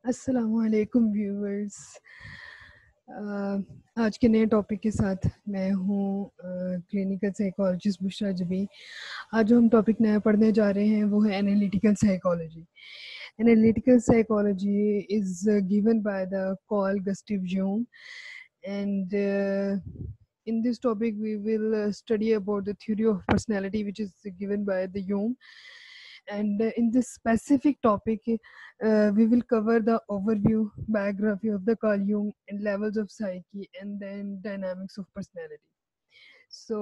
अस्सलामुअलैकुम व्यूवर्स। आज के नए टॉपिक के साथ मैं हूँ क्लिनिकल साइकोलॉजिस्ट बुशरा जबी। आज जो हम टॉपिक नया पढ़ने जा रहे हैं वो है analytical psychology. Analytical psychology is given by the Carl Gustav यूम and in this topic we will study about the theory of personality which is given by the Jung. And in this specific topic we will cover the overview biography of the Carl Jung and levels of psyche and then dynamics of personality. So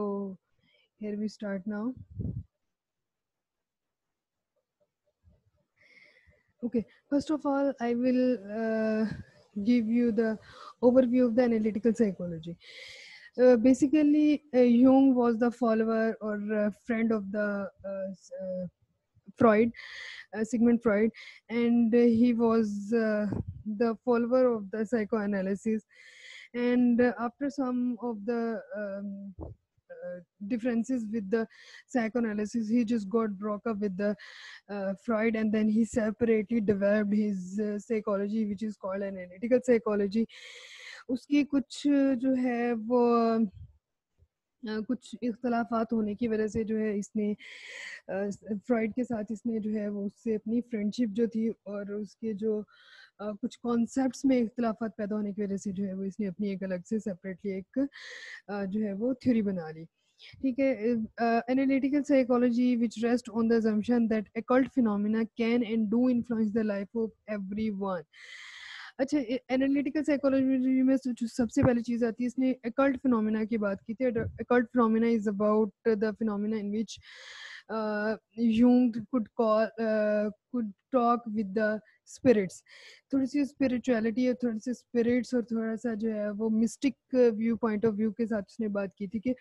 here we start now. Okay, first of all I will give you the overview of the analytical psychology. Basically Jung was the follower or friend of the Freud, Sigmund Freud, and he was the follower of the psychoanalysis. And after some of the differences with the psychoanalysis, he just got broke up with the Freud, and then he separately developed his psychology, which is called analytical psychology. उसकी कुछ जो है वो कुछ इख्तलाफात होने की वजह से जो है इसने फ्रॉइड के साथ इसने जो है वो उससे अपनी फ्रेंडशिप जो थी और उसके जो कुछ कॉन्सेप्ट्स में इख्तलाफात पैदा होने की वजह से जो है वो इसने अपनी एक अलग से सेपरेटली एक जो है वो थ्योरी बना ली। ठीक है, analytical psychology which rest on the assumption that occult phenomena can and do influence the life of everyone. अच्छा, एनालिटिकल साइकोलॉजी में जो सबसे पहली चीज आती है, इसने अकल्ट फिनोमिना की बात की थी। Occult phenomena is about the phenomena in which Jung could talk with the spirits. थोड़ी सी स्पिरिचुअलिटी और थोड़ी सी स्पिरिट्स और थोड़ा सा जो है वो mistake view point of view के साथ उसने बात की थी कि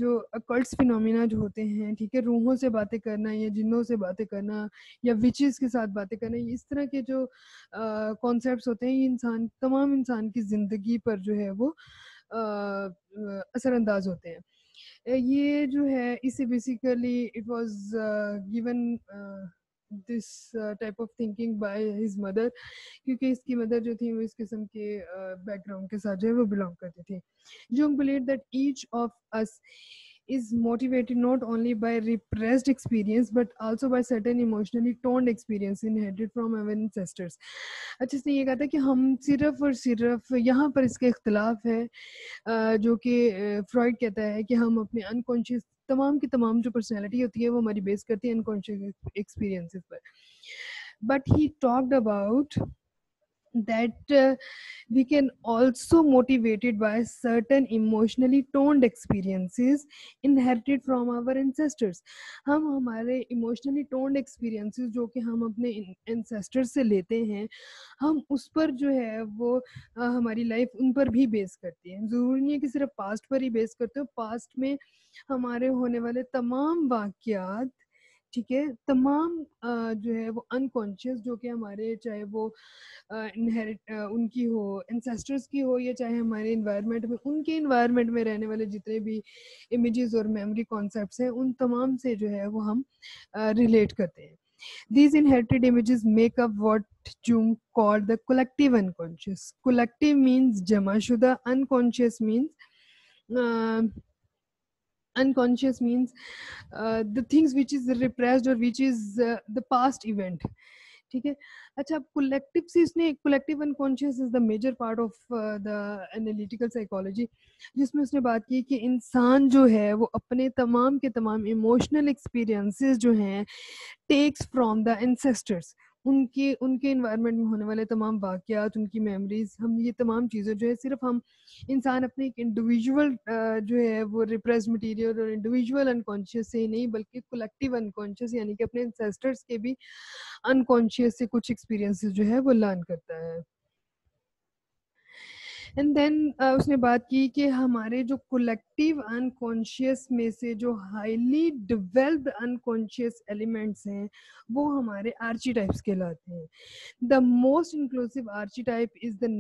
जो अकल्ट्स फिनोमिना जो होते हैं, ठीक है, रूहों से बातें करना या जिन्नों से बातें करना या विचेस के साथ बातें करना, इस तरह के जो कॉन्सेप्ट्स होते हैं, ये तमाम इंसान की ज़िंदगी पर जो है वो असरअंदाज होते हैं। ये जो है इसे basically it was given this type of thinking by his mother, क्योंकि इसकी मदर जो थी वो इस किस्म के बैकग्राउंड के साथ जो है वो बिलोंग करती थी। Jung believed that each of us is motivated not only by repressed experience but also by certain emotionally toned experience inherited from our ancestors. अच्छा, इसने ये कहा था कि हम सिर्फ और सिर्फ यहाँ पर इसका इख्तलाफ है जो कि फ्रॉइड कहता है कि हम अपने अनकॉन्शियस तमाम की तमाम जो पर्सनैलिटी होती है वो हमारी बेस करती है अनकॉन्शियस एक्सपीरियंसेस पर। But he talked about that we can also motivated by certain emotionally toned experiences inherited from our ancestors. हम हमारे emotionally toned experiences जो कि हम अपने ancestors से लेते हैं, हम उस पर जो है वो हमारी लाइफ उन पर भी बेस करती है। ज़रूरी नहीं है कि सिर्फ पास्ट पर ही बेस करते हो, पास्ट में हमारे होने वाले तमाम वाक़यात, ठीक है, तमाम जो है वो अनकॉन्शियस जो कि हमारे चाहे वो इनहेरिट उनकी हो, एंसेस्टर्स की हो, या चाहे हमारे इन्वायरमेंट में उनके इन्वायरमेंट में रहने वाले जितने भी इमेजेस और मेमोरी कॉन्सेप्ट्स हैं, उन तमाम से जो है वो हम रिलेट करते हैं। These inherited images make up what Jung called the collective unconscious. Collective means jamashuda, unconscious means uh, unconscious means the things which is repressed or which is the past event, ठीक है। अच्छा, collective से इसने collective unconscious is the major part of the analytical psychology, जिसमें उसने बात की कि इंसान जो है वो अपने तमाम के तमाम इमोशनल एक्सपीरियंसेस जो हैं टेक्स फ्रॉम द एंसेस्टर्स, उनके उनके इन्वायरमेंट में होने वाले तमाम वाक़यात, उनकी मेमोरीज, हम ये तमाम चीज़ें जो है सिर्फ हम इंसान अपने एक इंडिविजुअल जो है वो रिप्रेस मटेरियल और इंडिविजुअल अनकॉन्शियस से ही नहीं बल्कि कलेक्टिव अनकॉन्शियस यानी कि अपने एंसेस्टर्स के भी अनकॉन्शियस से कुछ एक्सपीरियंसेस जो है वो लर्न करता है। एंड देन उसने बात की कि हमारे जो कलेक्टिव अनकॉन्शियस में से जो हाईली डेवलप्ड अनकॉन्शियस एलिमेंट्स हैं वो हमारे आर्चीटाइप्स कहलाते हैं। The most inclusive archetype is the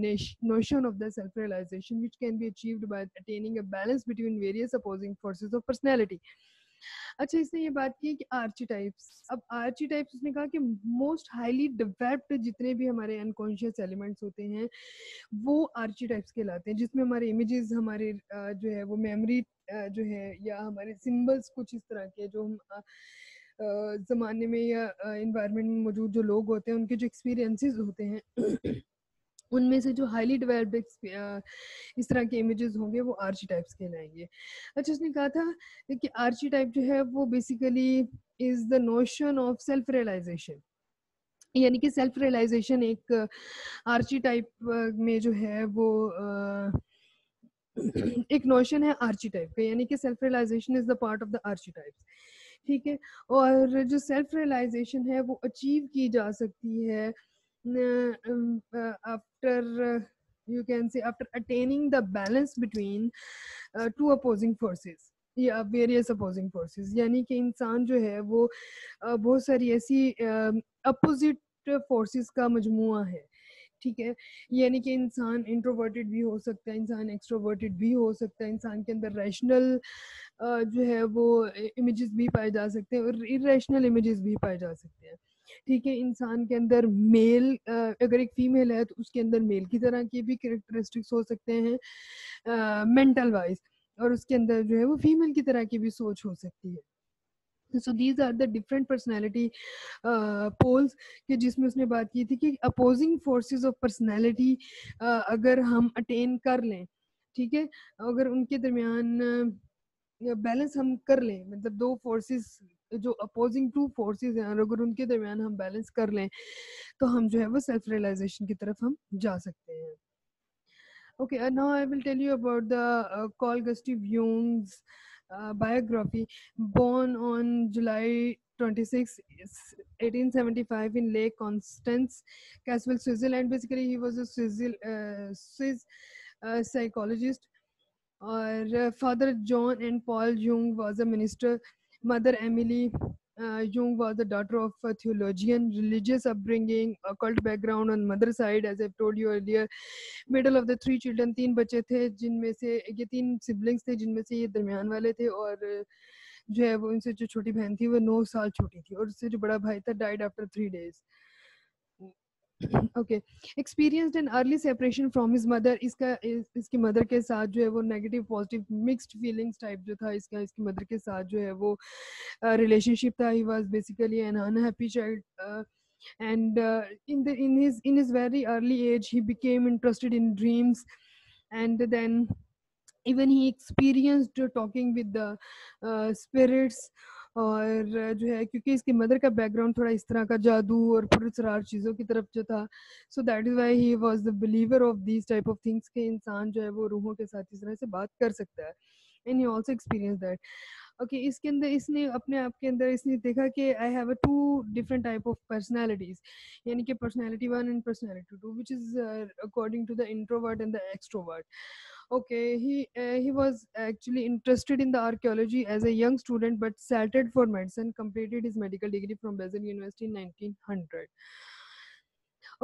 notion of the self-realization, which can be achieved by attaining a balance between various opposing forces of personality. अच्छा, इसने ये बात की कि आर्चीटाइप्स, अब आर्चीटाइप्स उसने कहा कि मोस्ट हाईली डेवलप्ड जितने भी हमारे अनकॉन्शियस एलिमेंट्स होते हैं वो आर्चीटाइप्स कहलाते हैं, जिसमें हमारे इमेजेस, हमारे जो है वो मेमोरी जो है, या हमारे सिंबल्स कुछ इस तरह के जो हम ज़माने में या एनवायरनमेंट में मौजूद जो लोग होते हैं उनके जो एक्सपीरियंसेस होते हैं उनमें से जो हाईली डेवलप्ड इस तरह के इमेजेस होंगे वो आर्चीटाइप्स कहलाएंगे। अच्छा, उसने कहा था कि आर्चीटाइप जो है वो basically is the notion of self realisation, यानी कि सेल्फ रियलाइजेशन एक आर्चीटाइप में जो है वो एक नोशन है आर्चीटाइप का, यानी कि self realisation is the part of the archetypes. ठीक है, और जो सेल्फ रियलाइजेशन है वो अचीव की जा सकती है after, you can say, after attaining the balance between two opposing forces या वेरियस अपोजिंग फोर्सेस, यानी कि इंसान जो है वो बहुत सारी ऐसी अपोजिट फोर्सेस का मजमुआ है। ठीक है, यानी कि इंसान इंट्रोवर्टेड भी हो सकता है, इंसान एक्सट्रोवर्टेड भी हो सकता है, इंसान के अंदर रैशनल जो है वो इमेजेस भी पाए जा सकते हैं और इरेशनल इमेजेस भी पाए जा सकते हैं। ठीक है, इंसान के अंदर मेल, अगर एक फीमेल है तो उसके अंदर मेल की तरह के भी कैरेक्टरिस्टिक्स हो सकते हैं मेंटल वाइज, और उसके अंदर जो है वो फीमेल की तरह की भी सोच हो सकती है। So these are the different personality poles, कि जिसमें उसने बात की थी कि अपोजिंग फोर्सेस ऑफ पर्सनैलिटी अगर हम अटेन कर लें, ठीक है, अगर उनके दरमियान बैलेंस हम कर लें, मतलब दो फोर्सेस जो अपोजिंग टू फोर्सेस हैं, और अगर उनके दरमियान हम बैलेंस कर लें तो हम जो है वो सेल्फ रियलाइजेशन की तरफ हम जा सकते हैं। Okay, now I will tell you about the Carl Gustav Jung's biography. Born on July 26, 1875 in Lake Constance, Castle, Switzerland. Basically, he was a Swiss psychologist. Or father John and Paul Jung was a minister. Mother Emily Jung was the daughter of a theologian. Religious upbringing, occult background on mother side, as I've told you earlier. Middle of the three children, तीन बच्चे थे जिनमें से ये तीन siblings थे जिनमें से ये दरमियान वाले थे, और जो है वो उनसे जो छोटी बहन थी वो 9 साल छोटी थी, और उससे जो बड़ा भाई था died after 3 days। Okay, experienced an early separation from his mother. इसकी मदर के साथ जो है वो negative positive mixed feelings type जो था इसका, इसकी मदर के साथ जो है वो रिलेशनशिप था। He was basically an unhappy child, and in his very early age he became interested in dreams, and then even he experienced talking with the spirits। और जो है क्योंकि इसकी मदर का बैकग्राउंड थोड़ा इस तरह का जादू और पुरस्कार चीज़ों की तरफ जो था, so that is why he was the believer of these type of things के इंसान जो है वो रूहों के साथ इस तरह से बात कर सकता है। And he also experience that. Okay, इसके अंदर इसने अपने आप के अंदर इसने देखा कि I have a two different type of personalities, यानी कि personality one and personality two, which is according to the introvert and the extrovert. Okay, he was actually interested in the archaeology as a young student, but settled for medicine. Completed his medical degree from Basel University in 1900.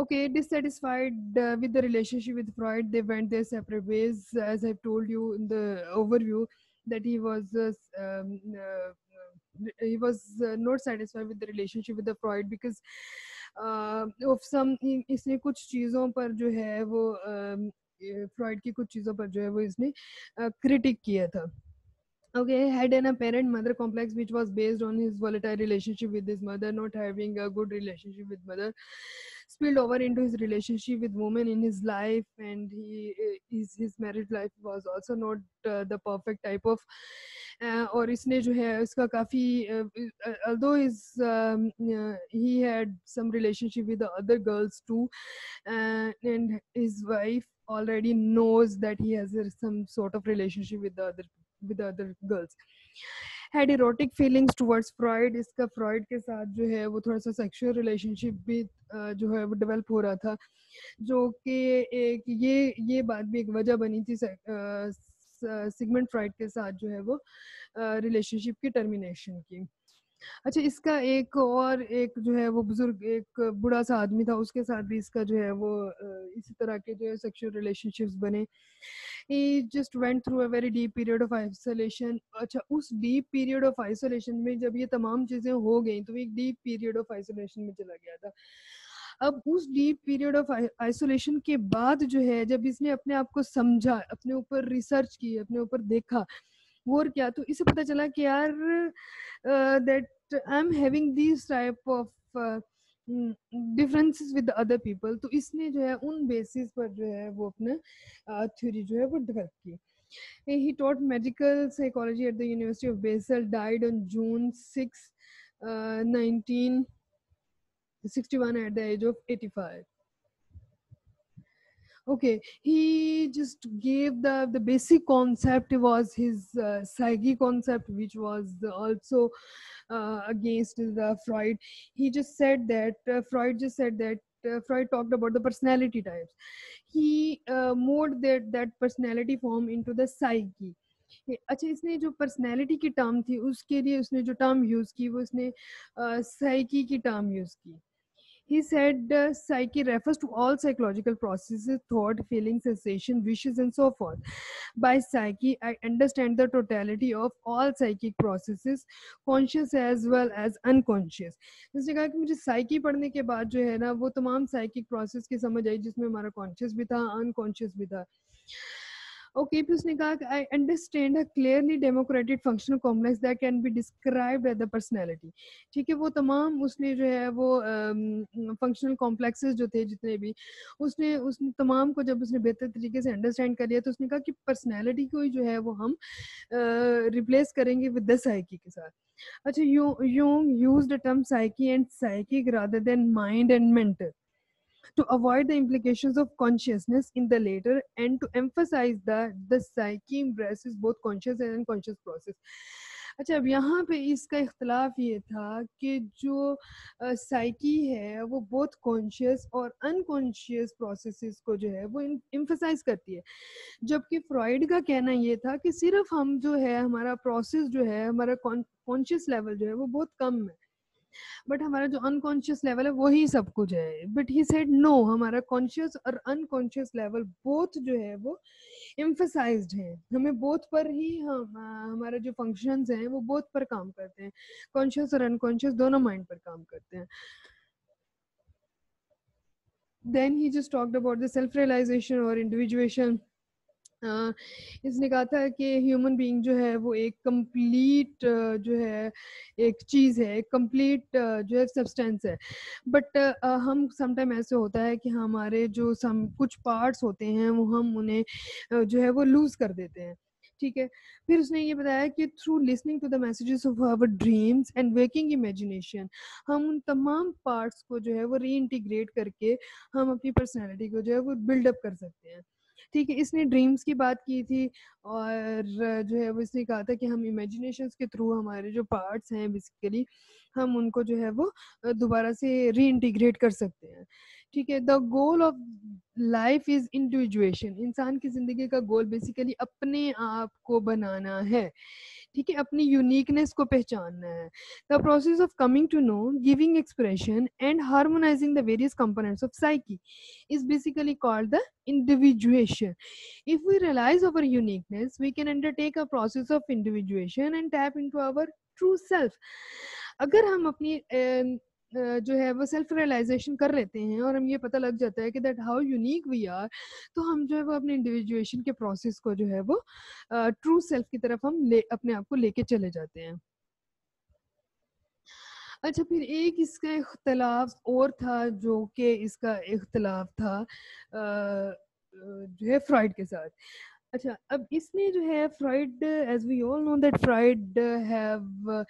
Okay, dissatisfied with the relationship with Freud, they went their separate ways. As I've told you in the overview, that he was not satisfied with the relationship with the Freud because of some इसने कुछ चीज़ों पर जो है वो Freud की कुछ चीज़ों पर जो है वो इसने क्रिटिक किया था। Okay, had an apparent mother complex which was based on his volatile relationship with his mother. Not having a good relationship with mother spilled over into his relationship with women in his life, and his marriage life was also not the perfect type of और इसने जो है उसका काफ़ी although he had some relationship with the other girls too, and his wife already knows that he has some sort of relationship with the other girls. Had erotic feelings towards Freud. इसका Freud के साथ जो है वो थोड़ा सा sexual relationship भी जो है वो डेवलप हो रहा था, जो कि एक ये बात भी एक वजह बनी थी सिगमंड फ्रॉइड के साथ जो है वो रिलेशनशिप की टर्मिनेशन की। अच्छा, इसका एक और एक जो है वो बुजुर्ग एक बूढ़ा सा आदमी था, उसके साथ भी इसका जो है वो इसी तरह के जो है सेक्सुअल रिलेशनशिप्स बने। He just went through a very deep period of isolation. अच्छा, उस डीप पीरियड ऑफ आइसोलेशन में जब ये तमाम चीजें हो गई तो एक डीप पीरियड ऑफ आइसोलेशन में चला गया था। अब उस डीप पीरियड ऑफ आइसोलेशन के बाद जो है जब इसने अपने आप को समझा, अपने ऊपर रिसर्च की, अपने ऊपर देखा और क्या, तो इसे पता चला कि यार that I am having this type of differences with other people. तो इसने जो है उन बेसिस पर जो है वो अपना थ्योरी जो है वो डेवलप की। He taught medical psychology at the University of Basel, died on June 6, 1961 at the age of 85. Okay, he just gave the basic concept was his psyche concept, which was also against the Freud. He just said that Freud just said that Freud talked about the personality types. He molded that personality form into the psyche. अच्छा, इसने जो personality की term थी उसके लिए उसने जो term use की वो उसने साइकी की टर्म यूज की। He said psyche refers to all psychological processes, thought, feeling, sensation, wishes, and so forth. By psyche, I understand the totality of all psychic processes, conscious as well as unconscious. इसने कहा कि मुझे psyche पढ़ने के बाद जो है ना वो तमाम साइकिक प्रोसेस की समझ आई जिसमें हमारा कॉन्शियस भी था, अनकॉन्शियस भी था। ओके, फिर उसने कहा कि I understand a clearly democratic functional complex that can be described as the personality. ठीक है, वो तमाम उसने जो है वो फंक्शनल कॉम्प्लेक्सेस जो थे जितने भी उसने उसने तमाम को जब उसने बेहतर तरीके से अंडरस्टैंड कर लिया तो उसने कहा कि पर्सनैलिटी को ही जो है वो हम रिप्लेस करेंगे विद द साइकी के साथ। अच्छा, Jung used the term psyche and psychic rather than mind and mental to avoid the implications of consciousness in the later and to emphasize that the psyche embraces both conscious and unconscious process. अच्छा, अब यहाँ पे इसका इख्तलाफ ये था कि जो साइकी है वो बोथ कॉन्शियस और अनकॉन्शियस प्रोसेसेस को जो है वो इम्फेसाइज करती है, जबकि फ्रॉइड का कहना ये था कि सिर्फ हम जो है हमारा प्रोसेस जो है हमारा कॉन्शियस लेवल जो है वो बहुत कम है, बट हमारा जो अनकॉन्शियस लेवल है वही सब कुछ है। बट ही सेड नो, हमारा कॉन्शियस और अनकॉन्शियस लेवल बोथ जो है वो एम्फेसाइज्ड है, हमें बोथ पर ही हम हमारे जो फंक्शंस हैं वो बोथ पर काम करते हैं, कॉन्शियस और अनकॉन्शियस दोनों माइंड पर काम करते हैं। Then he just talked about the self realisation और इंडिविजुएशन। इसने कहा था कि ह्यूमन बीइंग जो है वो एक कंप्लीट जो है एक चीज़ है, एक कंप्लीट जो है सब्सटेंस है, बट हम समटाइम ऐसे होता है कि हमारे जो सम कुछ पार्ट्स होते हैं वो हम उन्हें जो है वो लूज कर देते हैं। ठीक है, फिर उसने ये बताया कि through listening to the messages of our dreams and waking imagination हम उन तमाम पार्ट्स को जो है वो री इंटीग्रेट करके हम अपनी पर्सनैलिटी को जो है वो बिल्डअप कर सकते हैं। ठीक है, इसने ड्रीम्स की बात की थी और जो है वो इसने कहा था कि हम इमेजिनेशंस के थ्रू हमारे जो पार्ट्स हैं बेसिकली हम उनको जो है वो दोबारा से रीइंटीग्रेट कर सकते हैं। ठीक है, the goal of life is individuation. इंसान की जिंदगी का गोल बेसिकली अपने आप को बनाना है, ठीक है, अपनी यूनिकनेस को पहचानना है। The process of coming to know, giving expression and harmonising the various components of psyche is basically called the individuation. If we realize our uniqueness, we can undertake a process of individuation and tap into our true self. अगर हम अपनी जो है वो self realisation कर लेते हैं और हम ये पता लग जाता है कि that how unique we are, तो हम जो है वो अपने इंडिविजुएशन के प्रोसेस को जो है वो ट्रू सेल्फ की तरफ हम अपने आप को लेके चले जाते हैं। अच्छा, फिर एक इसका इख्तलाफ और था जो कि इसका इख्तलाफ था जो है फ्रॉइड के साथ। अच्छा, अब इसने जो है Freud, as we all know that Freud have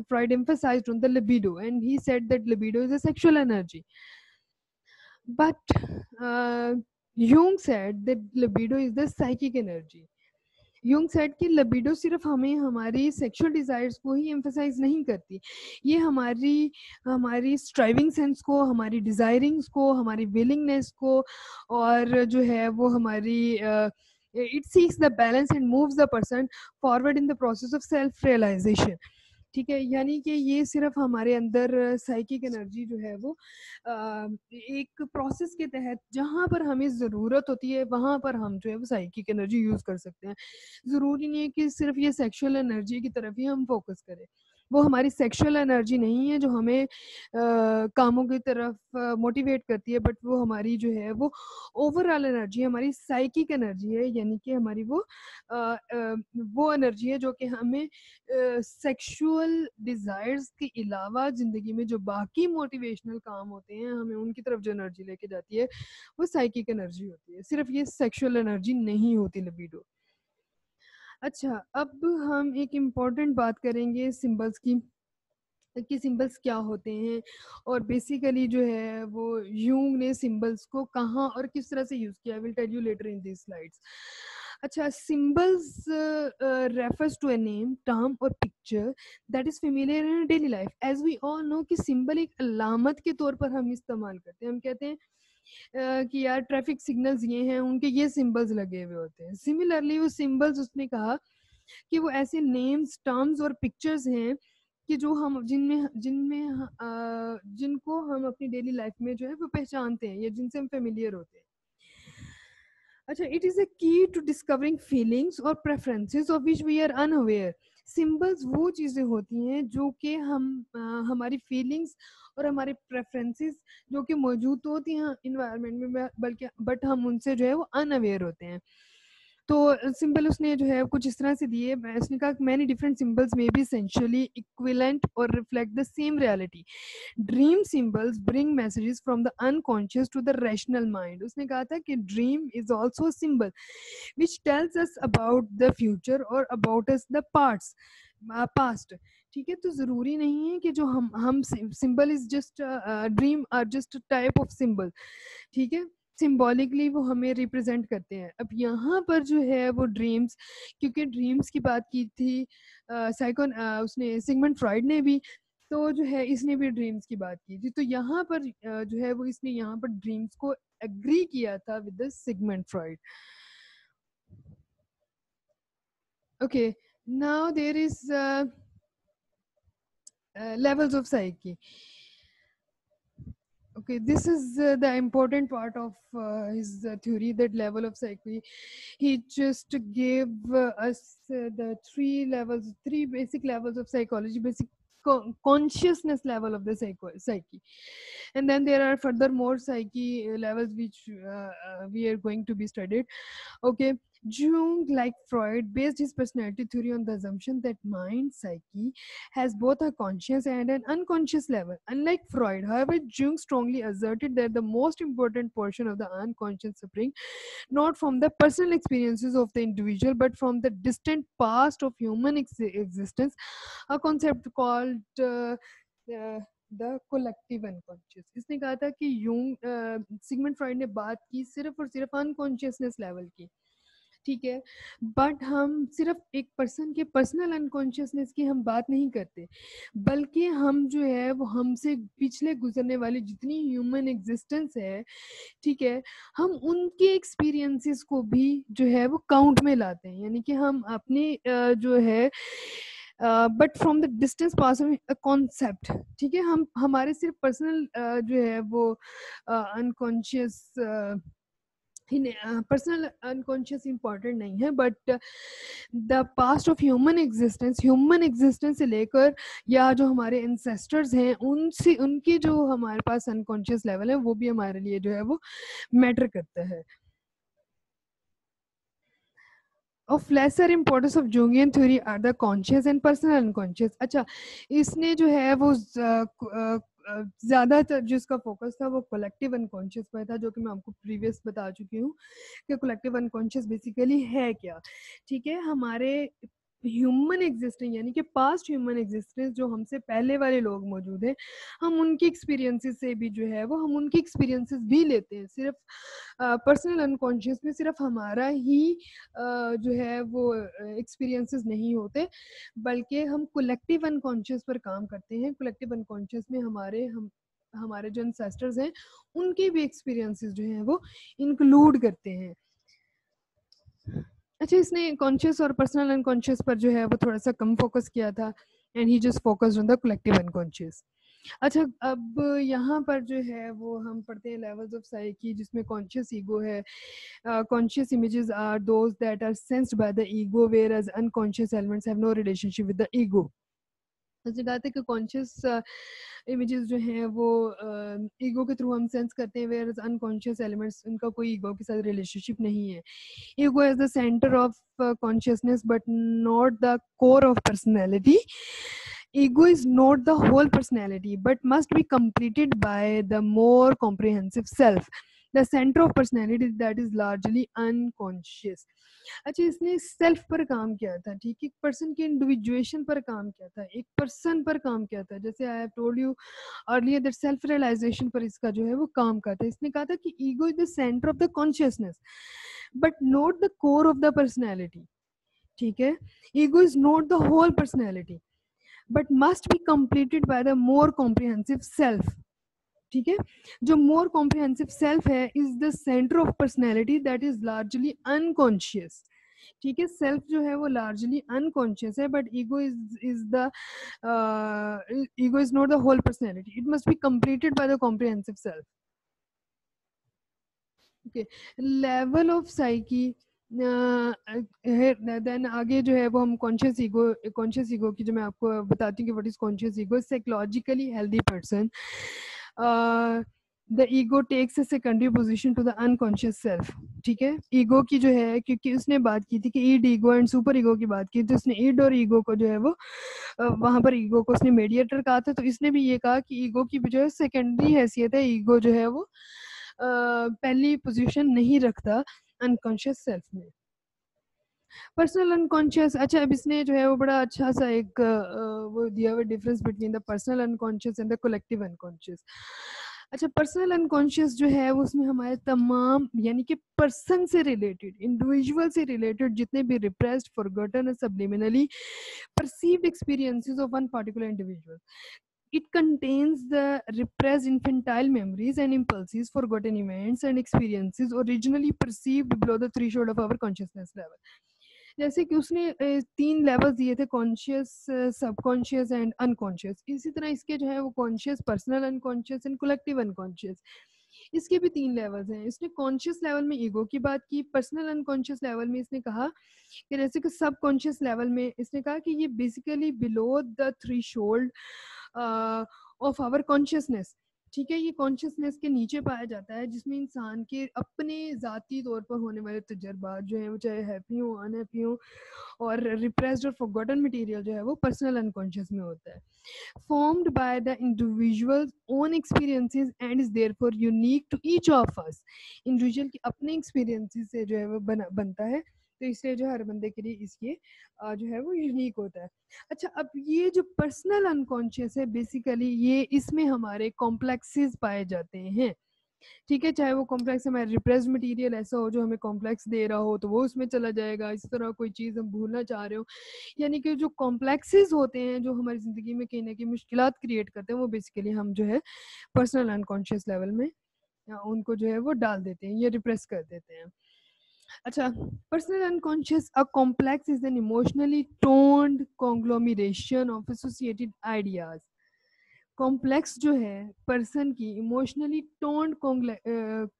Freud emphasized on the libido and he said that libido is a sexual energy, but Jung said that libido is the psychic energy. Jung said कि libido सिर्फ हमें हमारी sexual desires को ही emphasise नहीं करती, ये हमारी हमारी स्ट्राइविंग सेंस को, हमारी डिजायरिंग्स को, हमारी विलिंगनेस को और जो है वो हमारी it seeks the balance and moves the person forward in the process of self realization. ठीक है, यानी कि ये सिर्फ हमारे अंदर साइकिक एनर्जी जो है वो एक प्रोसेस के तहत जहाँ पर हमें ज़रूरत होती है वहाँ पर हम जो है वो साइकिक एनर्जी यूज़ कर सकते हैं। ज़रूरी नहीं है कि सिर्फ ये सेक्सुअल एनर्जी की तरफ ही हम फोकस करें। वो हमारी सेक्सुअल एनर्जी नहीं है जो हमें कामों की तरफ मोटिवेट करती है, बट वो हमारी जो है वो ओवरऑल एनर्जी, हमारी साइकिक एनर्जी है, यानी कि हमारी वो एनर्जी है जो कि हमें सेक्सुअल डिज़ायर्स के अलावा ज़िंदगी में जो बाकी मोटिवेशनल काम होते हैं, हमें उनकी तरफ जो एनर्जी लेके जाती है, वो साइकिक एनर्जी होती है। सिर्फ़ ये सेक्सुअल एनर्जी नहीं होती लिबिडो। अच्छा, अब हम एक इम्पॉर्टेंट बात करेंगे सिंबल्स की, कि सिंबल्स क्या होते हैं और बेसिकली जो है वो यूंग ने सिंबल्स को कहाँ और किस तरह से यूज़ किया। I will tell you later in this slides. अच्छा, symbols refers to a name, term और picture that is familiar in daily life. As we all know कि सिंबल एक अलामत के तौर पर हम इस्तेमाल करते हैं। हम कहते हैं कि यार ट्रैफिक सिग्नल्स ये हैं, उनके ये सिंबल्स लगे हुए होते हैं। सिमिलरली वो सिंबल्स, उसने कहा कि वो ऐसे नेम्स, टर्म्स और पिक्चर्स हैं कि जो हम जिनमें जिनमें जिनको हम अपनी डेली लाइफ में जो है वो पहचानते हैं या जिनसे हम फेमिलियर होते हैं। अच्छा, it is a key to discovering feelings और preferences of which we are unaware. Symbols वो चीज़ें होती हैं जो कि हमारी फीलिंग्स और हमारे प्रेफरेंसेस जो कि मौजूद तो होती हैं इन्वायरमेंट में, बल्कि बट हम उनसे जो है वो अनअवेयर होते हैं। तो सिंबल उसने जो है कुछ इस तरह से दिए। उसने कहा many different symbols may be essentially equivalent और reflect the same reality. Dream symbols bring messages from the unconscious to the rational mind. उसने कहा था कि dream is also symbol which tells us about the future और about us the past. ठीक है, तो जरूरी नहीं है कि जो हम symbol is just dream are just type of symbol. ठीक है, सिंबॉलिकली वो हमें रिप्रेजेंट करते हैं। अब यहाँ पर जो है वो ड्रीम्स, क्योंकि ड्रीम्स की बात की थी उसने सिगमंड फ्रॉइड ने भी, तो जो है इसने भी ड्रीम्स की बात की थी। तो यहाँ पर जो है वो इसने यहाँ पर ड्रीम्स को एग्री किया था with the Sigmund Freud. Okay, now there is levels of psyche. Okay, this is the important part of his theory, that level of psyche. He just gave us the three basic levels of psychology, basic consciousness level of the psyche. And then there are further more psyche levels which we are going to be studied. Okay, Jung, like Freud, based his personality theory on the assumption that mind, psyche, has both a conscious and an unconscious level. Unlike Freud, however, Jung strongly asserted that the most important portion of the unconscious suffering not from the personal experiences of the individual but from the distant past of human existence, a concept called the collective unconscious. इसने कहा था कि Sigmund Freud ने बात की सिर्फ और सिर्फ अनकॉन्शियसनेस लेवल की। ठीक है, बट हम सिर्फ एक पर्सन के पर्सनल अनकॉन्शियसनेस की हम बात नहीं करते, बल्कि हम जो है वो हमसे पिछले गुजरने वाली जितनी ह्यूमन एग्जिस्टेंस है, ठीक है, हम उनके एक्सपीरियंसेस को भी जो है वो काउंट में लाते हैं। यानी कि हम अपनी जो है but from the distance pass concept. ठीक है, हम हमारे सिर्फ पर्सनल जो है वो अनकॉन्शियस पर्सनल अनकॉन्शियस इंपॉर्टेंट नहीं है, but the past of human existence से लेकर या जो हमारे एंसेस्टर्स हैं उनसे उनकी जो हमारे पास अनकॉन्शियस लेवल है वो भी हमारे लिए जो है वो मैटर करता है। Of lesser importance of Jungian theory are the conscious and personal unconscious. अच्छा, इसने जो है वो ज़्यादातर जिसका फोकस था वो कलेक्टिव अनकॉन्शियस पर था, जो कि मैं आपको प्रीवियस बता चुकी हूँ कि कलेक्टिव अनकॉन्शियस बेसिकली है क्या। ठीक है, हमारे ह्यूमन एग्जिस्टेंस यानी कि पास्ट ह्यूमन एग्जिस्टेंस जो हमसे पहले वाले लोग मौजूद हैं, हम उनकी एक्सपीरियंसेस से भी जो है वो हम उनकी एक्सपीरियंसेस भी लेते हैं। सिर्फ पर्सनल अनकॉन्शियस में सिर्फ हमारा ही जो है वो एक्सपीरियंसेस नहीं होते, बल्कि हम कलेक्टिव अनकॉन्शियस पर काम करते हैं। कलेक्टिव अनकॉन्शियस में हमारे जो एंसेस्टर्स हैं उनके भी एक्सपीरियंसेस जो हैं वो इंक्लूड करते हैं। अच्छा, इसने कॉन्शियस और पर्सनल अनकॉन्शियस पर जो है वो थोड़ा सा कम फोकस किया था, and he just focused on the collective unconscious. अच्छा, अब यहाँ पर जो है वो हम पढ़ते हैं लेवल्स ऑफ साइकी, जिसमें कॉन्शियस ईगो है। Conscious images are those that are sensed by the ego, whereas unconscious elements have no relationship with the ego. उसने कहा था कि कॉन्शियस इमेजेस जो हैं वो ईगो के थ्रू हम सेंस करते हैं, वेयर अनकॉन्शियस एलिमेंट्स, उनका कोई ईगो के साथ रिलेशनशिप नहीं है। Ego is the centre of consciousness but not the core of personality. Ego is not the whole personality but must be completed by the more comprehensive self, the center of personality that is largely unconscious. अच्छा, इसने self पर काम किया था, ठीक, एक person के individuation पर काम किया था, एक पर्सन पर काम किया था। जैसे I have told you earlier that self realization पर इसका जो है वो काम करता है। इसने कहा था कि ego is the centre of the consciousness but not the core of the personality, ठीक है। Ego is not the whole personality but must be completed by the more comprehensive self, ठीक है। जो मोर कॉम्प्रिहेंसिव सेल्फ है is the centre of personality that is largely unconscious, ठीक है। Self जो है वो लार्जली अनकॉन्शियस है, but ego is not the whole personality, it must be completed by the comprehensive self. Okay, level of psyche then आगे जो है वो हम कॉन्शियस ईगो की जो मैं आपको बताती हूँ कि what is conscious ego. Psychologically healthy person, the ego takes a secondary position to the unconscious self, ठीक है। ईगो की जो है, क्योंकि उसने बात की थी कि ईड ईगो एंड सुपर ईगो की बात की, तो उसने ईड और ईगो को जो है वो वहां पर ईगो को उसने मीडिएटर कहा था, तो इसने भी ये कहा कि ईगो की जो है सेकेंडरी हैसियत है, ईगो जो है वो पहली पोजीशन नहीं रखता अनकॉन्शियस सेल्फ में। पर्सनल अनकॉन्शियस, अच्छा, अब इसने जो है वो बड़ा अच्छा सा एक वो दिया हुआ difference between the personal unconscious and the collective unconscious. अच्छा, पर्सनल अनकॉन्शियस जो है वो उसमें हमारे तमाम यानी कि पर्सन से रिलेटेड, इंडिविजुअल से रिलेटेड जितने भी रिप्रेस्ड, फॉरगॉटन और सब्लिमिनली perceived experiences of one particular individual. It contains the repressed infantile memories and impulses, forgotten events and experiences originally perceived below the threshold of our consciousness level. जैसे कि उसने 3 levels दिए थे, conscious, subconscious and unconscious. इसी तरह इसके जो है वो conscious, personal unconscious and collective unconscious, इसके भी 3 लेवल्स हैं। इसने कॉन्शियस लेवल में ईगो की बात की, पर्सनल अनकॉन्शियस लेवल में इसने कहा कि जैसे कि सब कॉन्शियस लेवल में इसने कहा कि ये basically below the threshold of our consciousness, ठीक है। ये कॉन्शियसनेस के नीचे पाया जाता है, जिसमें इंसान के अपने ज़ाती तौर पर होने वाले तजर्बात जो हैं वो चाहे हैप्पी हो, अनहैप्पी हो, और रिप्रेस्ड और फॉरगॉटन मटेरियल जो है वो पर्सनल अनकॉन्शियस में होता है, formed by the individual's own experiences and is therefore unique to each of us. Individual की अपने एक्सपीरियंसेस से जो है वो बनता है, तो इसलिए जो हर बंदे के लिए इसके जो है वो यूनिक होता है। अच्छा, अब ये जो पर्सनल अनकॉन्शियस है, बेसिकली ये इसमें हमारे कॉम्प्लेक्सेस पाए जाते हैं, ठीक है। चाहे वो कॉम्प्लेक्स हमारे रिप्रेस मटेरियल ऐसा हो जो हमें कॉम्प्लेक्स दे रहा हो, तो वो उसमें चला जाएगा। इसी तरह कोई चीज़ हम भूलना चाह रहे हो, यानी कि जो कॉम्प्लेक्सेस होते हैं जो हमारी ज़िंदगी में कहीं ना कहीं मुश्किलात क्रिएट करते हैं, वो बेसिकली हम जो है पर्सनल अनकॉन्शियस लेवल में उनको जो है वो डाल देते हैं, ये रिप्रेस कर देते हैं। अच्छा, personal unconscious, a complex is an emotionally toned कॉन्ग्लोमरेशन of associated ideas. Complex जो है पर्सन की emotionally toned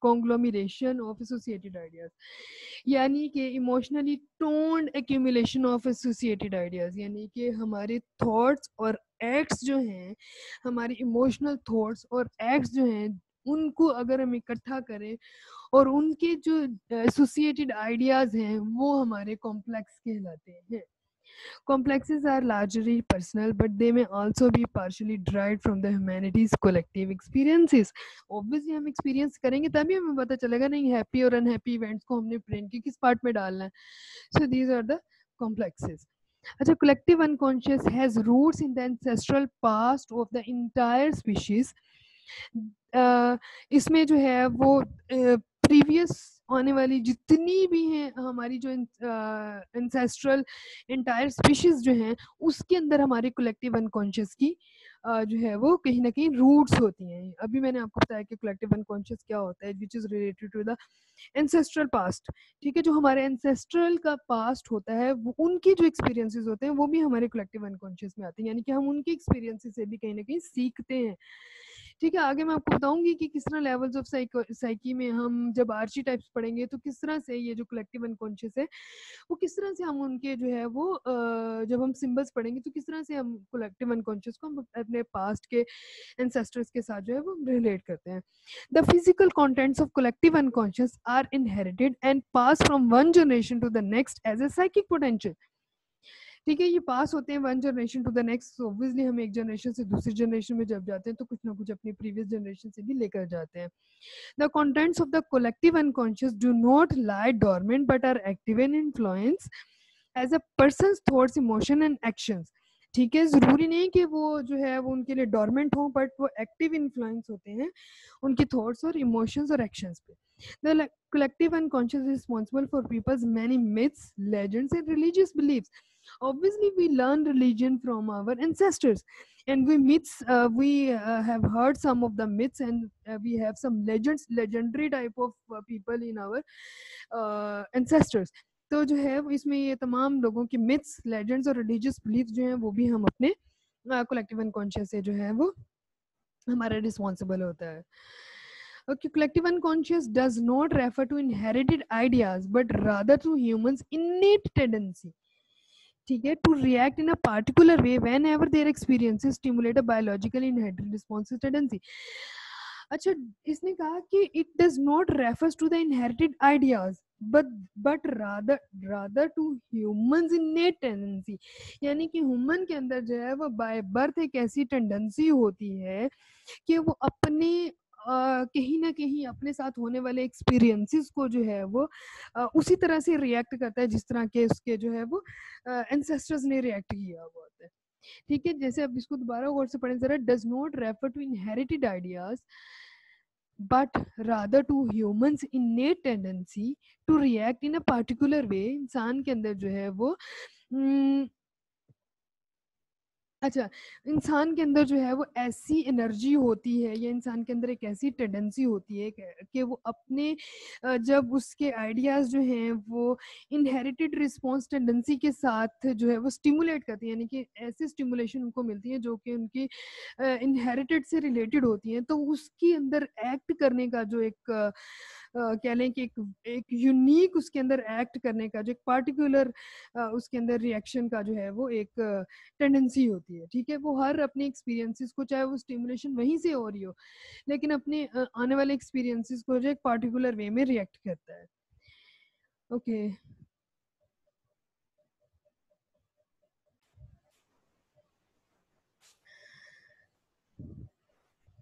कॉन्ग्लोमरेशन of associated ideas, यानी कि emotionally toned accumulation of associated ideas, यानी कि हमारे थॉट्स और एक्ट्स जो हैं, हमारे इमोशनल थॉट्स और एक्ट्स जो हैं, उनको अगर हम इकट्ठा करें और उनके जो एसोसिएटेड आइडियाज हैं वो हमारे कॉम्प्लेक्स कहलाते हैं। Complexes are largely personal, but they may also be partially derived from the humanities' collective experiences. Obviously, हम experience करेंगे तभी हमें पता चलेगा नहीं happy और unhappy events को हमने brain के किस part में डालना है. So these are the complexes. अच्छा, collective unconscious has roots in the ancestral past of the entire species. इसमें जो है वो previous आने वाली जितनी भी हैं हमारी जो एंसेस्ट्रल एंटायर स्पीशीज जो हैं उसके अंदर हमारे कलेक्टिव अनकॉन्शियस की जो है वो कहीं ना कहीं रूट्स होती हैं। अभी मैंने आपको बताया कि कलेक्टिव अनकॉन्शियस क्या होता है, which is related to the ancestral past. ठीक है, जो हमारे एंसेस्ट्रल का पास्ट होता है वो उनकी जो एक्सपीरियंसेस होते हैं वो भी हमारे कलेक्टिव अनकॉन्शियस में आते हैं, यानी कि हम उनके एक्सपीरियंसेस से भी कहीं ना कहीं सीखते हैं। ठीक है, आगे मैं आपको बताऊंगी कि किस तरह लेवल्स ऑफ साइकी में हम जब आर्ची टाइप्स पढ़ेंगे तो किस तरह से ये जो कलेक्टिव अनकॉन्शियस है वो किस तरह से हम उनके जो है वो जब हम सिंबल्स पढ़ेंगे तो किस तरह से हम कलेक्टिव अनकॉन्शियस को हम अपने पास्ट के एंसेस्टर्स के साथ जो है वो रिलेट करते हैं। The physical contents of collective unconscious are inherited and pass from one generation to the next as a psychic potential. ठीक है, ये पास होते हैं one generation to the next. Obviously हम एक जनरेशन से दूसरी जनरेशन में जब जाते हैं तो कुछ ना कुछ अपनी प्रीवियस जनरेशन से भी लेकर जाते हैं। The contents of the collective unconscious do not lie dormant but are active and influence as a person's thoughts, emotion and actions। ठीक है, जरूरी नहीं कि वो जो है वो उनके लिए डॉर्मेंट हो, बट वो एक्टिव इन्फ्लुएंस होते हैं उनके थॉट्स और इमोशंस और एक्शंस पे। The collective unconscious is responsible for people's many myths, legends and religious beliefs। Obviously we learn religion from our ancestors and we myths, we have heard some of the myths and we have some legends, legendary type of people in our ancestors। तो जो है वो इसमें ये तमाम लोगों के myths, legends और रिलीजियस बिलीफ जो हैं वो भी हम अपने कलेक्टिव अनकॉन्शियस से जो है वो हमारा रिस्पॉन्सिबल होता है। Okay, collective unconscious does not refer to inherited ideas but rather to humans innate tendency, ठीक है, to react in a particular way whenever their experiences stimulate a biologically inherited response tendency। अच्छा, इसने कहा कि it does not refers to the inherited ideas but rather to humans innate tendency, यानी कि human के अंदर जो है वो बाय बर्थ एक ऐसी टेंडेंसी होती है कि वो अपने कहीं ना कहीं अपने साथ होने वाले एक्सपीरियंसेस को जो है वो उसी तरह से रिएक्ट करता है जिस तरह के उसके जो है वो एंसेस्टर्स ने रिएक्ट किया हुआ होता है। ठीक है, जैसे अब इसको दोबारा गौर से पढ़ें जरा। Does not refer to inherited ideas but rather to humans innate tendency to react in a particular way। इंसान के अंदर जो है वो अच्छा, इंसान के अंदर जो है वो ऐसी एनर्जी होती है या इंसान के अंदर एक ऐसी टेंडेंसी होती है कि वो अपने जब उसके आइडियाज जो हैं वो इनहेरिटेड रिस्पॉन्स टेंडेंसी के साथ जो है वो स्टिमुलेट करती है, यानी कि ऐसी स्टिमुलेशन उनको मिलती है जो कि उनकी इनहेरिटेड से रिलेटेड होती हैं, तो उसके अंदर एक्ट करने का जो एक कह लें कि एक यूनिक उसके अंदर एक्ट करने का जो एक पार्टिकुलर उसके अंदर रिएक्शन का जो है वो एक टेंडेंसी होती है। ठीक है, वो हर अपने एक्सपीरियंसेस को, चाहे वो स्टिमुलेशन वहीं से हो रही हो, लेकिन अपने आने वाले एक्सपीरियंसेस को जो एक पार्टिकुलर वे में रिएक्ट करता है। Okay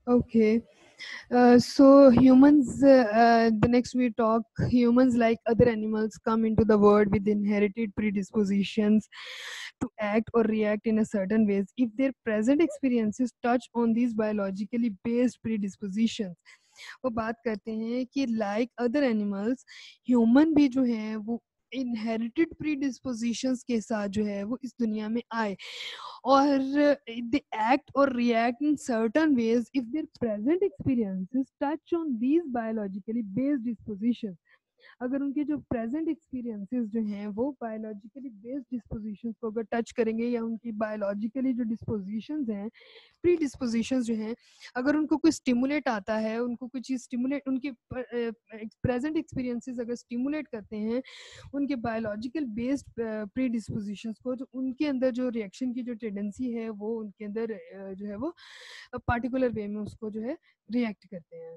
okay, so humans, the next we talk, humans like other animals come into the world with inherited predispositions to act or react in a certain ways if their present experiences touch on these biologically based predispositions। वो बात करते हैं कि like other animals human भी जो है वो inherited प्रीडिस्पोजिशंस के साथ जो है वो इस दुनिया में आए or they act or react in certain ways if their present experiences touch on these biologically based dispositions। अगर उनके जो प्रेजेंट एक्सपीरियंसेस जो हैं वो बायोलॉजिकली बेस्ड डिस्पोजिशंस को अगर टच करेंगे या उनकी बायोलॉजिकली जो डिस्पोजिशंस हैं, प्री डिस्पोजिशंस जो हैं, अगर उनको कोई स्टिमुलेट आता है, उनको कोई चीज़ स्टिमुलेट, उनके प्रेजेंट एक्सपीरियंसेस अगर स्टिमुलेट करते हैं उनके बायोलॉजिकल बेस्ड प्री डिस्पोजिशंस को, तो उनके अंदर जो रिएक्शन की जो टेंडेंसी है वो उनके अंदर जो है वो पार्टिकुलर वे में उसको जो है रिएक्ट करते हैं।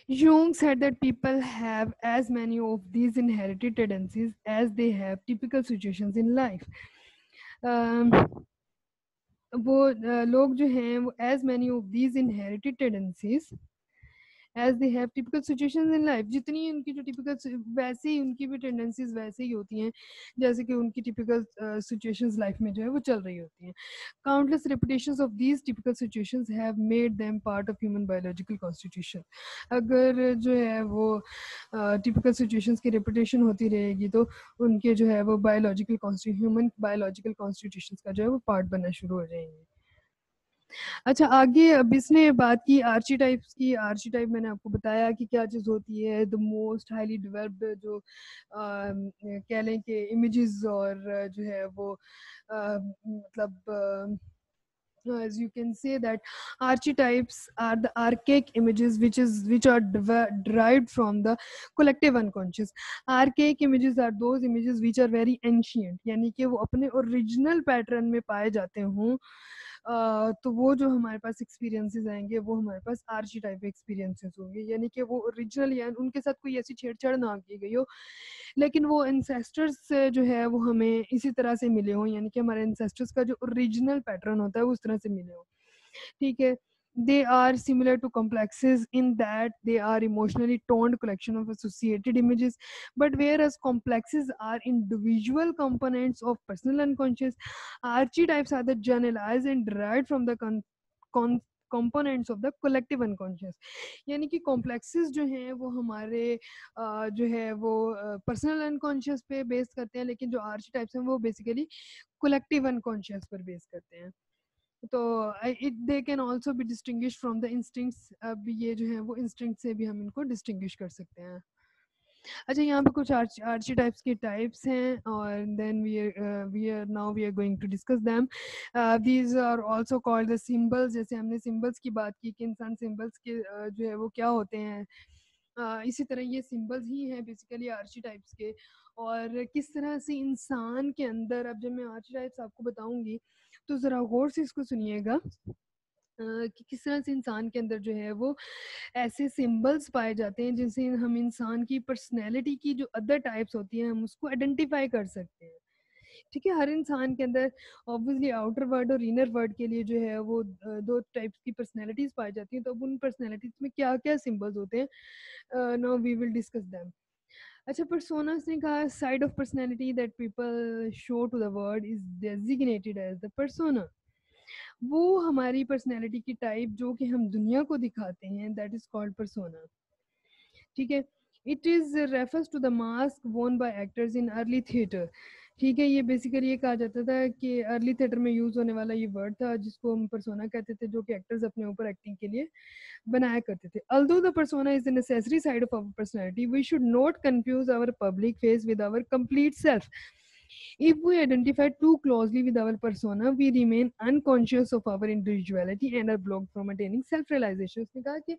Jung said that people have as many of these inherited tendencies as they have typical situations in life। um, वो लोग जो हैं वो as many of these inherited tendencies as they have typical situations in life, जितनी उनकी जो typical वैसे ही उनकी भी टेंडेंसीज वैसे ही होती हैं जैसे कि उनकी टिपिकल सिचुएशंस लाइफ में जो है वो चल रही होती हैं. Countless repetitions of these typical situations have made them part of human biological constitution. अगर जो है वो टिपिकल सिचुएशंस की रिपीटेशन होती रहेगी तो उनके जो है वो ह्यूमन बायोलॉजिकल कॉन्स्टिट्यूशंस का जो है वो पार्ट बनना शुरू हो जाएंगे. अच्छा, आगे अब इसने बात की आर्चीटाइप्स की. आर्चीटाइप मैंने आपको बताया कि क्या चीज़ होती है. द मोस्ट हाईली डेवलप्ड जो कह लें कि इमेजेस और जो है वो मतलब as you can say that archetypes are the archaic images which are derived from the collective unconscious. Archaic images are those images which are very ancient, यानी कि वो अपने ओरिजिनल पैटर्न में पाए जाते हों. तो वो जो हमारे पास एक्सपीरियंसेस आएंगे वो हमारे पास आर्ची टाइप एक्सपीरियंसेस होंगे, यानी कि वो ओरिजिनल या उनके साथ कोई ऐसी छेड़छाड़ ना की गई हो, लेकिन वो एंसेस्टर्स से जो है वो हमें इसी तरह से मिले हों, यानी कि हमारे एंसेस्टर्स का जो ओरिजिनल पैटर्न होता है उस तरह से मिले हों. ठीक है. They are similar to complexes in that they are emotionally toned collection of associated images, but whereas complexes are individual components of personal unconscious, archetypes are the generalized and derived from the components of the collective unconscious. यानी कि complexes जो हैं वो हमारे जो है वो personal unconscious पे बेस करते हैं, लेकिन जो आर्chetypes हैं वो बेसिकली कलेक्टिव अनकॉन्शियस पर बेस करते हैं. तो it they can also be distinguish from the instincts. अब ये जो है वो इंस्टिंक्ट से भी हम इनको डिस्टिंग्विश कर सकते हैं. अच्छा, यहाँ पे कुछ आर्ची टाइप्स के टाइप्स हैं और then we are going to discuss them. These are also called the symbols. जैसे हमने सिंबल्स की बात की कि इंसान सिंबल्स के जो है वो क्या होते हैं, इसी तरह ये सिंबल्स ही हैं बेसिकली आर्ची टाइप्स के. और किस तरह से इंसान के अंदर, अब जब मैं आर्ची टाइप्स आपको बताऊंगी तो ज़रा गौर से इसको सुनिएगा कि किस तरह से इंसान के अंदर जो है वो ऐसे सिंबल्स पाए जाते हैं जिनसे हम इंसान की पर्सनैलिटी की जो अदर टाइप्स होती हैं हम उसको आइडेंटिफाई कर सकते हैं. ठीक है. हर इंसान के अंदर ऑब्वियसली आउटर वर्ड और इनर वर्ड के लिए जो है वो दो टाइप्स की पर्सनैलिटीज पाई जाती हैं. तो अब उन पर्सनैलिटीज में क्या क्या सिंबल्स होते हैं, now we will discuss them. अच्छा, पर्सोनास ने कहा side of personality that people show to the world is designated as the persona. वो हमारी पर्सनैलिटी की टाइप जो कि हम दुनिया को दिखाते हैं, दैट इज कॉल्ड पर्सोना. ठीक है. It is refers to the mask worn by actors in early theatre. ठीक है. ये बेसिकली ये कहा जाता था कि अर्ली थिएटर में यूज होने वाला ये वर्ड था जिसको हम पर्सोना कहते थे, जो कि एक्टर्स अपने ऊपर एक्टिंग के लिए बनाया करते थे. Although the persona is the necessary side of our personality, we should not confuse our public face with our complete self. If we identify too closely with our persona, we remain unconscious of our individuality and are blocked from attaining self-realization. उसने कहा कि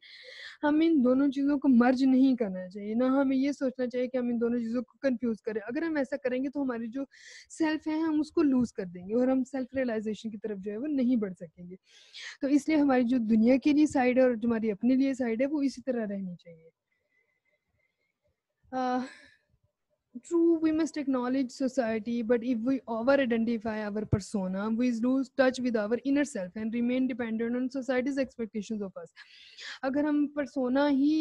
हम इन दोनों चीज़ों को मर्ज नहीं करना चाहिए, ना हमें ये सोचना चाहिए कि हम इन दोनों चीज़ों को कंफ्यूज करें. अगर हम ऐसा करेंगे तो हमारी जो सेल्फ है हम उसको लूज कर देंगे और हम सेल्फ रियलाइजेशन की तरफ जो है वो नहीं बढ़ सकेंगे. तो इसलिए हमारी जो दुनिया के लिए साइड है और जो हमारी अपने लिए साइड है वो इसी तरह रहनी चाहिए. True, we must acknowledge society, but if we over-identify our persona, we lose touch with our inner self and remain dependent on society's expectations of us. अगर हम persona ही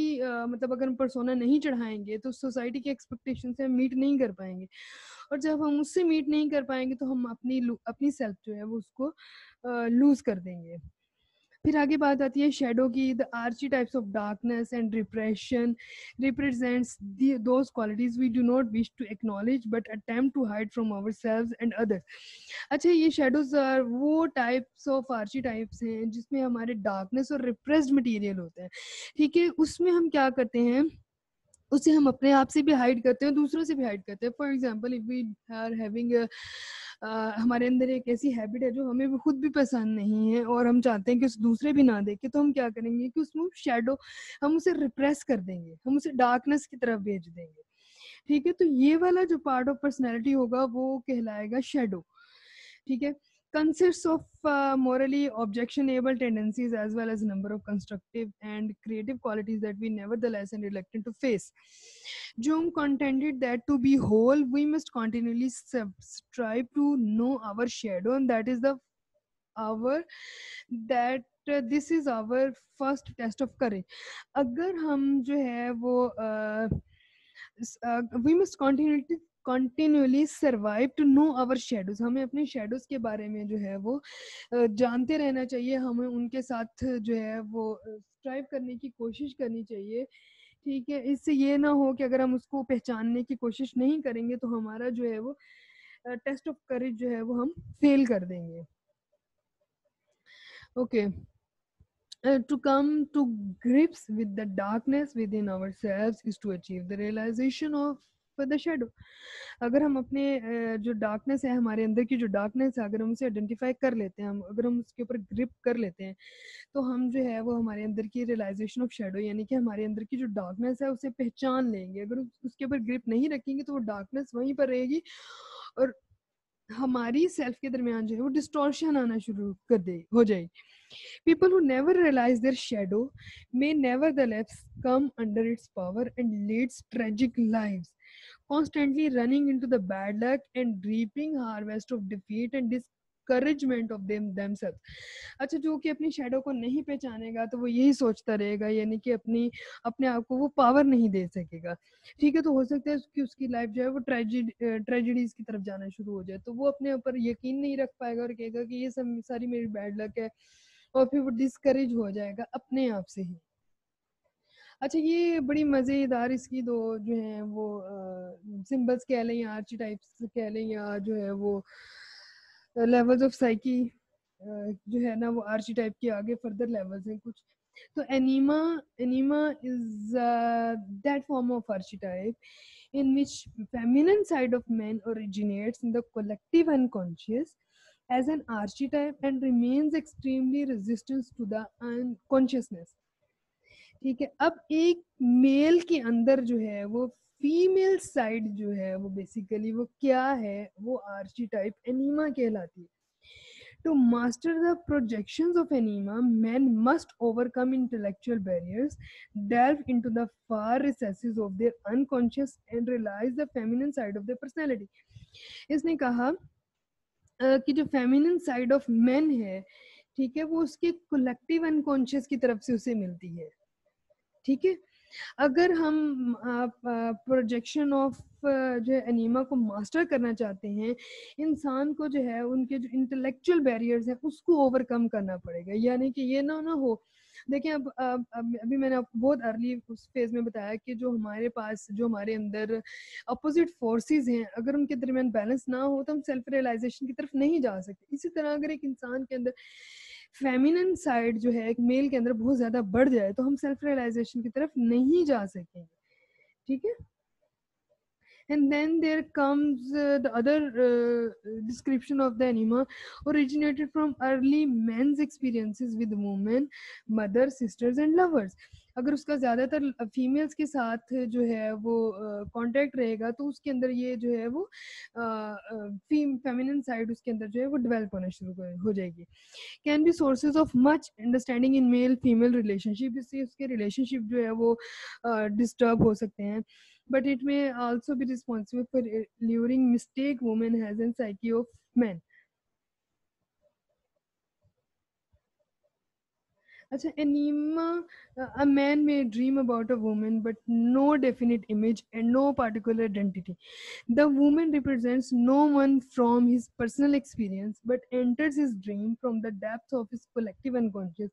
मतलब अगर हम persona नहीं चढ़ाएंगे तो सोसाइटी के एक्सपेक्टेशन से हम मीट नहीं कर पाएंगे, और जब हम उससे मीट नहीं कर पाएंगे तो हम अपनी सेल्फ जो है वो उसको लूज कर देंगे. फिर आगे बात आती है शेडो की. The archetypes of darkness and depression represents those qualities we do not wish to acknowledge but attempt to hide from ourselves and others. अच्छा, ये शेडोज वो टाइप्स ऑफ आर्ची टाइप्स हैं जिसमें हमारे डार्कनेस और repressed material होते हैं. ठीक है. उसमें हम क्या करते हैं, उसे हम अपने आप से भी हाइड करते हैं, दूसरों से भी हाइड करते हैं. For example, if we are having हमारे अंदर एक ऐसी हैबिट है जो हमें भी खुद भी पसंद नहीं है और हम चाहते हैं कि उस दूसरे भी ना देखे, तो हम क्या करेंगे कि उसमें शेडो, हम उसे रिप्रेस कर देंगे, हम उसे डार्कनेस की तरफ भेज देंगे. ठीक है. तो ये वाला जो पार्ट ऑफ पर्सनैलिटी होगा वो कहलाएगा शेडो. ठीक है. Consists of morally objectionable tendencies as well as a number of constructive and creative qualities that we nevertheless are reluctant to face. Jung contended that to be whole, we must continually strive to know our shadow, and that is the our that this is our first test of courage. अगर हम जो है वो we must continuously survive to know our shadows. हमें अपने shadows के बारे में जो है वो जानते रहना चाहिए. हमें उनके साथ जो है वो स्ट्राइव करने की कोशिश करनी चाहिए. ठीक है, इससे ये ना हो कि अगर हम उसको पहचानने की कोशिश नहीं करेंगे तो हमारा जो है वो टेस्ट ऑफ करेज जो है वो हम फेल कर देंगे. Okay. To come to grips with the darkness within ourselves is to achieve the realization of the shadow. अगर हम अपने जो डार्कनेस है, हमारे अंदर की जो डार्कनेस है, अगर हम उसे आइडेंटिफाई कर लेते हैं, हम अगर हम उसके ऊपर ग्रिप कर लेते हैं, तो हम जो है वो हमारे अंदर की रियलाइजेशन ऑफ शेडो यानी कि हमारे अंदर की जो डार्कनेस है उसे पहचान लेंगे. अगर उसके ऊपर ग्रिप नहीं रखेंगे तो वो डार्कनेस वहीं पर रहेगी और हमारी सेल्फ के दरमियान जो है वो डिस्टॉर्शन आना शुरू हो जाएगी. People who never realize their shadow may nevertheless come under its power and leads tragic lives, constantly running into the bad luck and reaping harvest of defeat and discouragement of themselves. अच्छा, जो कि अपनी shadow को नहीं पहचानेगा तो वो यही सोचता रहेगा, यानी कि अपने आप को वो पावर नहीं दे सकेगा. ठीक है, तो हो सकता है कि उसकी लाइफ जो है वो ट्रेजिडीज की तरफ जाना शुरू हो जाए. तो वो अपने ऊपर यकीन नहीं रख पाएगा और कहेगा कि ये सब सारी मेरी बैड लक है, और फिर वो डिस्करेज हो जाएगा अपने आप से ही. अच्छा, ये बड़ी मज़ेदार इसकी दो जो हैं वो सिंबल्स कह लें या आर्चीटाइप्स कह लें या जो है वो लेवल्स ऑफ साइकी जो है ना वो आर्चीटाइप के आगे फर्दर लेवल्स हैं कुछ. तो anima is that form of archetype in which feminine side of men originates in the collective unconscious as an archetype and remains extremely resistant to the unconsciousness. ठीक है, अब एक मेल के अंदर जो है वो फीमेल साइड जो है वो बेसिकली वो क्या है, वो आर्चीटाइप एनीमा कहलाती है. To master the projections of anima, men must overcome intellectual barriers, delve into the far recesses of their unconscious, and realize the feminine side of their personality. इसने कहा कि जो फेमिनिन साइड ऑफ मेन है, ठीक है, वो उसके collective unconscious की तरफ से उसे मिलती है. ठीक है, अगर हम प्रोजेक्शन ऑफ जो है एनीमा को मास्टर करना चाहते हैं, इंसान को जो है उनके जो इंटेलेक्चुअल बैरियर्स हैं उसको ओवरकम करना पड़ेगा. यानी कि ये ना हो, देखें अब अभी मैंने आपको बहुत अर्ली उस फेज में बताया कि जो हमारे पास जो हमारे अंदर अपोजिट फोर्सेस हैं, अगर उनके दरमियान बैलेंस ना हो तो हम सेल्फ रियलाइजेशन की तरफ नहीं जा सकते. इसी तरह अगर एक इंसान के अंदर फेमिनिन साइड जो है एक मेल के अंदर बहुत ज्यादा बढ़ जाए तो हम सेल्फ रियलाइजेशन की तरफ नहीं जा सकेंगे. ठीक है, and then there comes the other description of the anima originated from early men's experiences with women, mothers, sisters and lovers. अगर उसका ज़्यादातर फीमेल्स के साथ जो है वो कांटेक्ट रहेगा तो उसके अंदर ये जो है वो फेमिनिन साइड उसके अंदर जो है वो डेवलप होना शुरू हो जाएगी. Can be sources of much understanding in male female relationship. इससे उसके रिलेशनशिप जो है वो डिस्टर्ब हो सकते हैं. But it may also be responsible for luring mistake women has in psyche of men. अच्छा, enema, a man may dream about a woman but no definite image and no particular identity. The woman represents no one from his personal experience but enters his dream from the depths of his collective unconscious.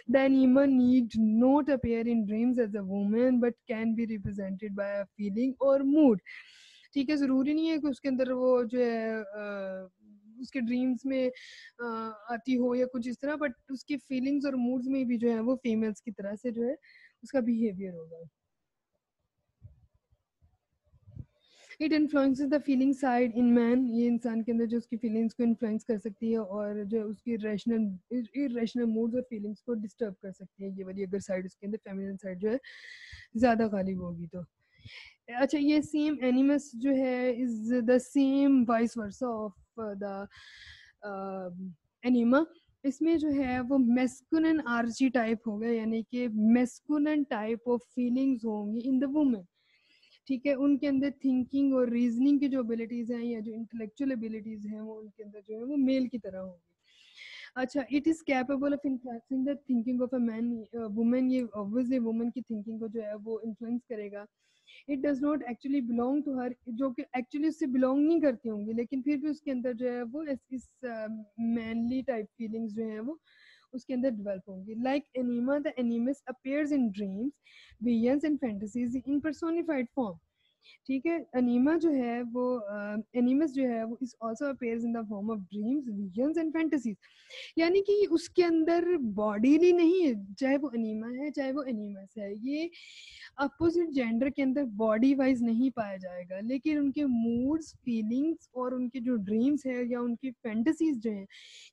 The enema need not appear in dreams as a woman but can be represented by a feeling or mood. ठीक है, ज़रूरी नहीं है कि उसके अंदर वो जो है उसके ड्रीम्स में आती हो या कुछ इस तरह, बट उसकी फीलिंग्स और मूड्स में भी जो है वो फीमेल्स की तरह से जो है उसका बिहेवियर होगा. It influences the feeling side in man. ये इंसान के अंदर जो उसकी फीलिंग्स को इन्फ्लुएंस कर सकती है और जो उसकी इरेशनल मूड्स और फीलिंग्स को डिस्टर्ब कर सकती है. ये वाली अगर साइड उसके अंदर फेमिनिन साइड जो है ज़्यादा गालिब होगी तो. अच्छा, ये सेम एनिमस जो है is the same vice versa of the anima. इसमें जो है वो मेस्कुलिन आर्ची टाइप होगा, यानी कि मेस्कुलिन टाइप ऑफ फीलिंग्स होंगी इन द वुमेन. ठीक है, उनके अंदर थिंकिंग और रीजनिंग की जो एबिलिटीज हैं या जो इंटेलेक्चुअल एबिलिटीज हैं वो उनके अंदर जो है वो मेल की तरह होंगी. अच्छा, it is capable of influencing the thinking of a man women, ये ऑब्वियसली वुमेन की थिंकिंग को जो है वो इन्फ्लुएंस करेगा। It does not actually belong to her, जो कि एक्चुअली उससे बिलोंग नहीं करती होंगी, लेकिन फिर भी उसके अंदर जो है वो इस मैनली टाइप फीलिंग्स जो है वो उसके अंदर डेवलप होंगी। Like enema, the एनिमस appears in dreams, visions and fantasies in personified form. ठीक है, अनीमा जो है वो एनिमस जो है वो is also appears in the form of dreams, visions and fantasies. यानी कि उसके अंदर बॉडीली नहीं है, चाहे वो अनीमा है चाहे वो एनिमस है, ये अपोजिट जेंडर के अंदर बॉडी वाइज नहीं पाया जाएगा, लेकिन उनके मूड्स, फीलिंग्स और उनके जो ड्रीम्स है या उनकी फैंटेसीज जो है,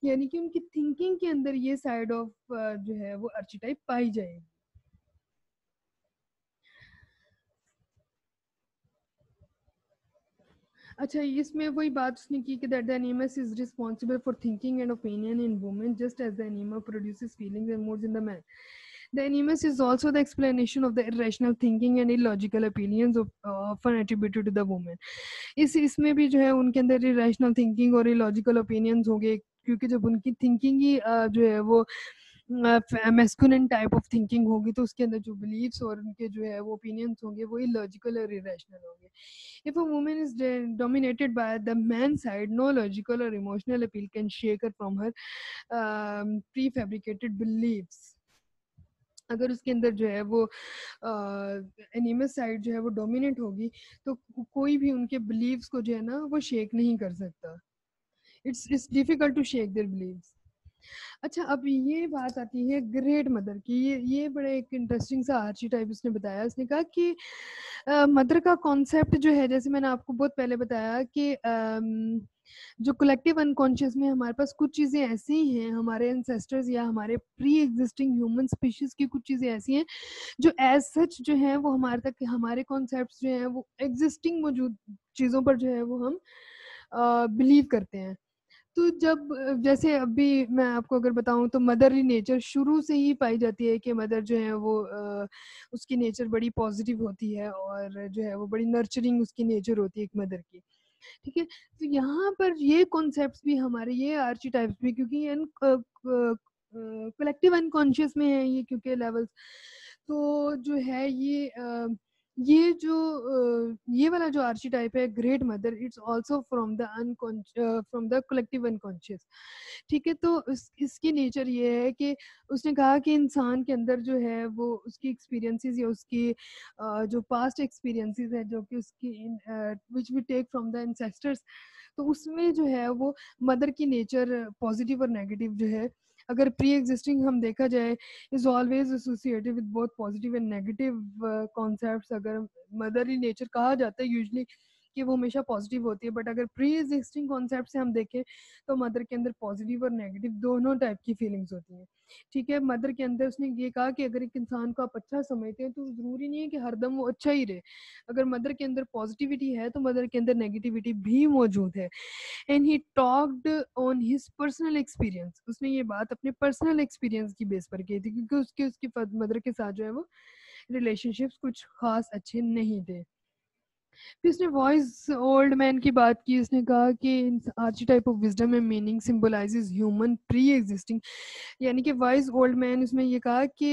यानी कि उनकी थिंकिंग के अंदर ये साइड ऑफ जो है वो आर्chetype पाई जाएगी। अच्छा, इसमें वही बात उसने की कि that the animus is responsible for thinking and opinion in women just as the anima produces feelings and moods in the man. The animus is also the explanation of the irrational thinking and illogical opinions of often attributed to the woman. इसमें भी जो है उनके अंदर irrational thinking और illogical opinions होंगे, क्योंकि जब उनकी थिंकिंग ही जो है वो मैस्कुलिन टाइप ऑफ थिंकिंग होगी, तो उसके अंदर जो बिलीव्स और उनके जो है वो ओपिनियंस होंगे वो इलॉजिकल और इरेशनल होंगे। If a woman is dominated by the man side, no logical or emotional appeal can shake her from her prefabricated beliefs. अगर उसके अंदर जो है वो एनिमस साइड जो है वो डोमिनेट होगी, तो कोई भी उनके बिलीव्स को जो है ना वो शेक नहीं कर सकता। It's difficult to shake their believes. अच्छा, अब ये बात आती है ग्रेट मदर की। ये बड़े एक इंटरेस्टिंग सा आर्ची टाइप उसने बताया। उसने कहा कि मदर का कॉन्सेप्ट जो है, जैसे मैंने आपको बहुत पहले बताया कि जो कलेक्टिव अनकॉन्शियस में हमारे पास कुछ चीज़ें ऐसी हैं, हमारे एंसेस्टर्स या हमारे प्री एग्जिस्टिंग ह्यूमन स्पीशीज की कुछ चीज़ें ऐसी हैं जो एज सच जो है वो हमारे तक, हमारे कॉन्सेप्ट जो हैं वो एग्जिस्टिंग मौजूद चीज़ों पर जो है वो हम बिलीव करते हैं। तो जब जैसे अभी मैं आपको अगर बताऊं तो मदरली नेचर शुरू से ही पाई जाती है कि मदर जो है वो उसकी नेचर बड़ी पॉजिटिव होती है और जो है वो बड़ी नर्चरिंग उसकी नेचर होती है एक मदर की। ठीक है, तो यहाँ पर ये कॉन्सेप्ट्स भी हमारे, ये आर्चीटाइप्स भी, क्योंकि ये कलेक्टिव अनकॉन्शियस में है ये, क्योंकि लेवल्स, तो जो है ये जो ये वाला जो आर्चीटाइप है great mother, it's also from the from the collective unconscious. ठीक है, तो इसकी नेचर ये है कि उसने कहा कि इंसान के अंदर जो है वो उसकी एक्सपीरियंसेस या उसकी जो पास्ट एक्सपीरियंसेस है जो कि उसकी which we take from the ancestors, तो उसमें जो है वो मदर की नेचर पॉजिटिव और नेगेटिव जो है, अगर प्री एग्जिस्टिंग हम देखा जाए, is always associated with both positive and negative concepts. अगर मदरली नेचर कहा जाता है यूजुअली कि वो हमेशा पॉजिटिव होती है, बट अगर प्री एग्जिस्टिंग कॉन्सेप्ट से हम देखें तो मदर के अंदर पॉजिटिव और नेगेटिव दोनों टाइप की फीलिंग्स होती हैं। ठीक है, मदर के अंदर उसने ये कहा कि अगर एक इंसान को आप अच्छा समझते हैं तो ज़रूरी नहीं है कि हरदम वो अच्छा ही रहे। अगर मदर के अंदर पॉजिटिविटी है तो मदर के अंदर नेगेटिविटी भी मौजूद है। And he talked on his personal experience. उसने ये बात अपने पर्सनल एक्सपीरियंस की बेस पर की थी, क्योंकि उसकी मदर के साथ जो है वो रिलेशनशिप्स कुछ खास अच्छे नहीं थे। फिर उसने वॉइस ओल्ड मैन की बात की। उसने कहा कि archetype of wisdom and meaning symbolises human pre existing, यानी कि वाइज ओल्ड मैन, उसमें ये कहा कि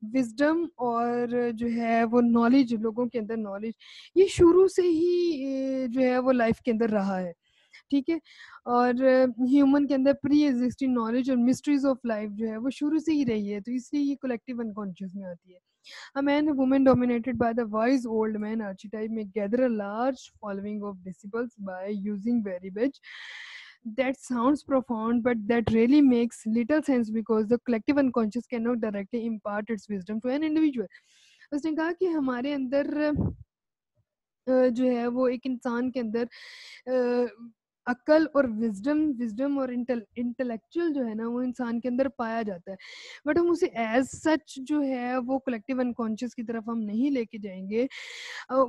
विजडम और जो है वो नॉलेज, लोगों के अंदर नॉलेज, ये शुरू से ही जो है वो लाइफ के अंदर रहा है। ठीक है, और ह्यूमन के अंदर प्री एग्जिस्टिंग नॉलेज और मिस्ट्रीज ऑफ लाइफ जो है वो शुरू से ही रही है, तो इसलिए ये कलेक्टिव अनकॉन्शियस में आती है। A man and woman dominated by the wise old man archetype may gather a large following of disciples by using verbiage that sounds profound, but that really makes little sense because the collective unconscious cannot directly impart its wisdom to an individual. उसने कहा कि हमारे अंदर जो है वो एक इंसान के अंदर अक्ल और विजडम विजडम और इंटेलेक्चुअल जो है ना वो इंसान के अंदर पाया जाता है, बट हम उसे एज सच जो है वो कलेक्टिव अनकॉन्शियस की तरफ हम नहीं लेके जाएंगे।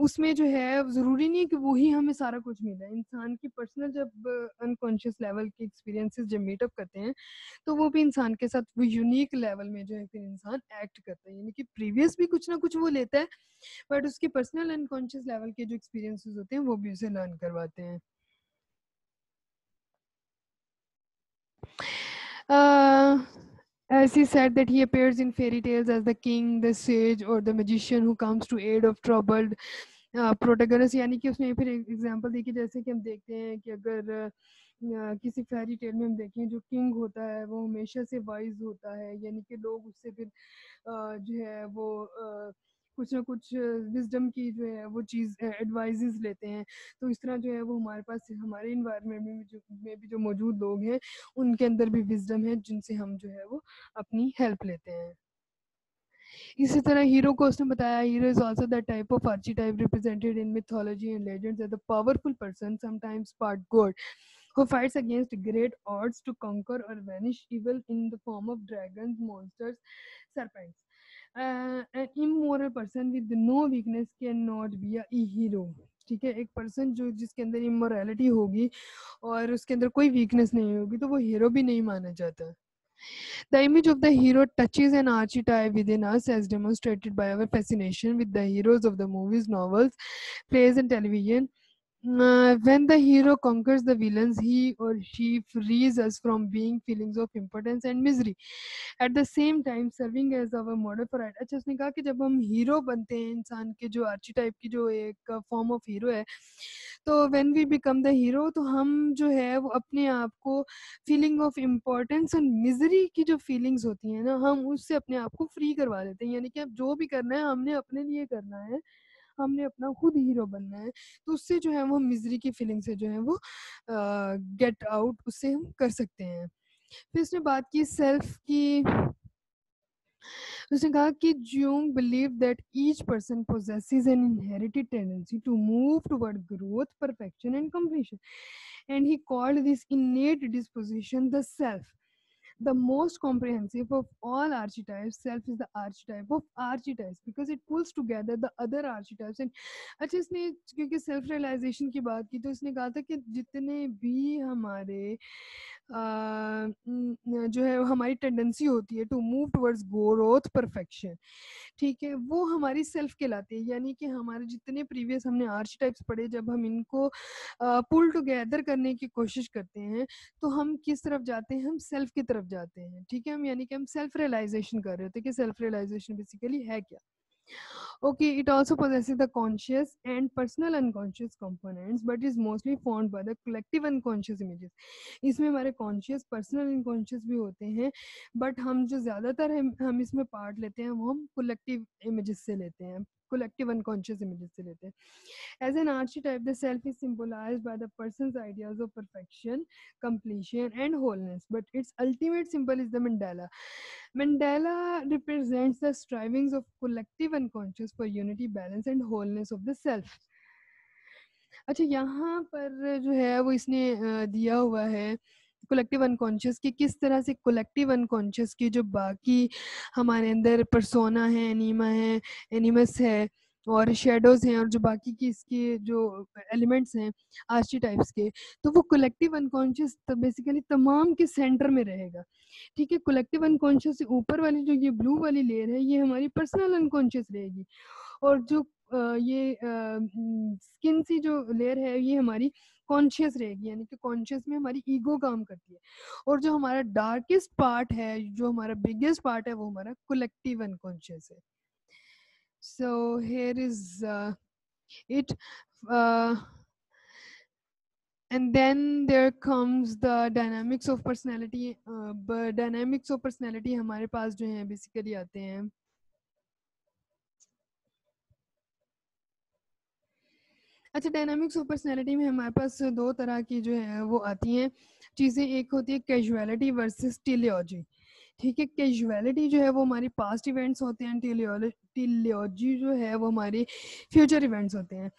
उसमें जो है ज़रूरी नहीं है कि वही हमें सारा कुछ मिला है। इंसान की पर्सनल जब अनकॉन्शियस लेवल के एक्सपीरियंसेस जब मीटअप करते हैं तो वो भी इंसान के साथ वो यूनिक लेवल में जो है फिर इंसान एक्ट करता है, यानी कि प्रीवियस भी कुछ ना कुछ वो लेता है, बट उसके पर्सनल अनकॉन्शियस लेवल के जो एक्सपीरियंसेस होते हैं वो भी उसे लर्न करवाते हैं। As he said that he appears in fairy tales as the king, the sage or the magician who comes to aid of troubled protagonist. यानी कि उसने फिर एग्जांपल दी कि जैसे कि हम देखते हैं कि अगर किसी फेरी टेल में हम देखें जो किंग होता है वो हमेशा से वाइज होता है, यानी कि लोग उससे फिर जो है वो कुछ ना कुछ विजडम की जो है वो चीज़ एडवाइजेस लेते हैं। तो इस तरह जो है वो हमारे पास हमारे इन्वायरमेंट में भी जो मौजूद लोग हैं उनके अंदर भी विजडम है जिनसे हम जो है वो अपनी हेल्प लेते हैं। इसी तरह हीरो को उसने बताया, hero is also that type of archetype represented in mythology and legends as a powerful person, sometimes part god, who fights against great odds to conquer or vanish evil in the form of dragons, monsters, serpents. An immoral person with no weakness cannot be a hero. ठीक है, एक person जो जिसके अंदर immorality होगी और उसके अंदर कोई वीकनेस नहीं होगी तो वो हीरो भी नहीं माना जाता। The image of the hero touches an archetype within us, as demonstrated by our fascination with the heroes of the movies, novels, plays, and television. When the hero conquers the villains, he or she frees us from being feelings of impotence and misery. At the same time, serving as our model for right. अच्छा, उसने कहा कि जब हम hero बनते हैं, इंसान के जो आर्चीटाइप की जो एक फॉर्म ऑफ हीरो है, तो when we become the hero तो हम जो है वो अपने आप को फीलिंग ऑफ इम्पोर्टेंस और मिजरी की जो फीलिंग्स होती हैं ना, हम उससे अपने आप को फ्री करवा देते हैं। यानी कि अब जो भी करना है हमने अपने लिए करना है, हमने अपना खुद हीरो बनना है, तो उससे जो है वो मिजरी की फीलिंग से जो है वो गेट आउट उससे हम कर सकते हैं। फिर उसने बात की सेल्फ की। उसने कहा कि Jung believed that each person possesses an inherited tendency to move toward growth, perfection, and completion, and he called this innate disposition the self. The most comprehensive of all archetypes, self is the archetype of archetypes because it pulls together the other archetypes. And अच्छा, इसने क्योंकि self realisation की बात की तो इसने कहा था कि जितने भी हमारे जो है हमारी टेंडेंसी होती है to move towards growth perfection, ठीक है, वो हमारी सेल्फ कहलाती है। यानी कि हमारे जितने प्रीवियस हमने आर्chetypes पढ़े, जब हम इनको पुल टुगेदर करने की कोशिश करते हैं तो हम किस तरफ जाते हैं, हम सेल्फ की तरफ जाते हैं। ठीक है, हम यानी कि हम सेल्फ रियलाइजेशन कर रहे होते हैं कि सेल्फ रियलाइजेशन बेसिकली है क्या। Okay, it also possesses the conscious and personal unconscious components, but is mostly formed by the collective unconscious images. इसमें हमारे conscious, personal, unconscious भी होते हैं, but हम जो ज़्यादातर हम इसमें part लेते हैं वो हम collective images से लेते हैं, collective unconscious images से लेते हैं। As an archetype, the self is symbolized by the person's ideas of perfection, completion, and wholeness, but its ultimate symbol is the mandala. Mandala represents the strivings of collective unconscious for unity, balance, and wholeness of the self. अच्छा, यहाँ पर जो है वो इसने दिया हुआ है कलेक्टिव अनकॉन्शियस की, किस तरह से कलेक्टिव अनकॉन्शियस की जो बाकी हमारे अंदर परसोना है, एनीमा है, एनिमस है और शेडोज हैं और जो बाकी की इसके जो एलिमेंट्स हैं आर्chetypes के, तो वो कलेक्टिव अनकॉन्शियस तो बेसिकली तमाम के सेंटर में रहेगा। ठीक है, कलेक्टिव अनकॉन्शियस से ऊपर वाली जो ये ब्लू वाली लेयर है ये हमारी पर्सनल अनकॉन्शियस रहेगी और जो ये स्किन सी जो लेयर है ये हमारी कॉन्शियस रहेगी, यानी कि कॉन्शियस में हमारी ईगो काम करती है और जो हमारा डार्केस्ट पार्ट है, जो हमारा बिगेस्ट पार्ट है, वो हमारा कलेक्टिव अनकॉन्शियस है। So here is it and then there comes the dynamics of personality. Dynamics of personality हमारे पास जो है बेसिकली आते हैं अच्छा, डायनामिक्स ऑफ पर्सनैलिटी में हमारे पास दो तरह की जो है वो आती हैं चीज़ें। एक होती है कैजुअलिटी वर्सेस टेलियोलॉजी। ठीक है, कैजुअलिटी जो है वो हमारी पास्ट इवेंट्स होते हैं, टेलियोलॉजी जो है वो हमारी फ्यूचर इवेंट्स होते हैं।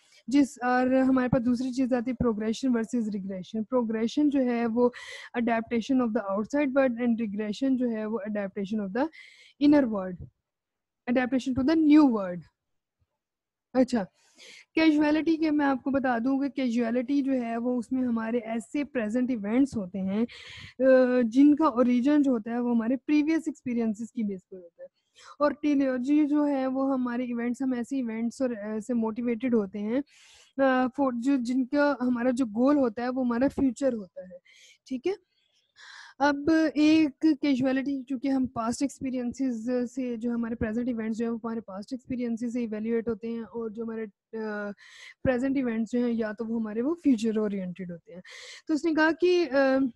और हमारे पास दूसरी चीज़ आती है प्रोग्रेशन वर्सेस रिग्रेशन। प्रोग्रेशन जो है वो adaptation of the outside world and regression जो है वो adaptation of the inner world, adaptation to the new world. अच्छा, कैजुअलिटी के मैं आपको बता दूं कि कैजुअलिटी जो है वो उसमें हमारे ऐसे प्रेजेंट इवेंट्स होते हैं जिनका ओरिजिन जो होता है वो हमारे प्रीवियस एक्सपीरियंसेस की बेस पर होता है और टेलियोलॉजी जो है वो हमारे इवेंट्स, हम ऐसे इवेंट्स और ऐसे मोटिवेटेड होते हैं जो जिनका हमारा जो गोल होता है वो हमारा फ्यूचर होता है। ठीक है, अब एक कैजुअलिटी, क्योंकि हम पास्ट एक्सपीरियंसेस से जो हमारे प्रेजेंट इवेंट्स जो है वो हमारे पास्ट एक्सपीरियंसेस से इवेल्युएट होते हैं, और जो हमारे प्रेजेंट इवेंट्स जो हैं या तो वो हमारे वो फ्यूचर ओरिएंटेड होते हैं। तो उसने कहा कि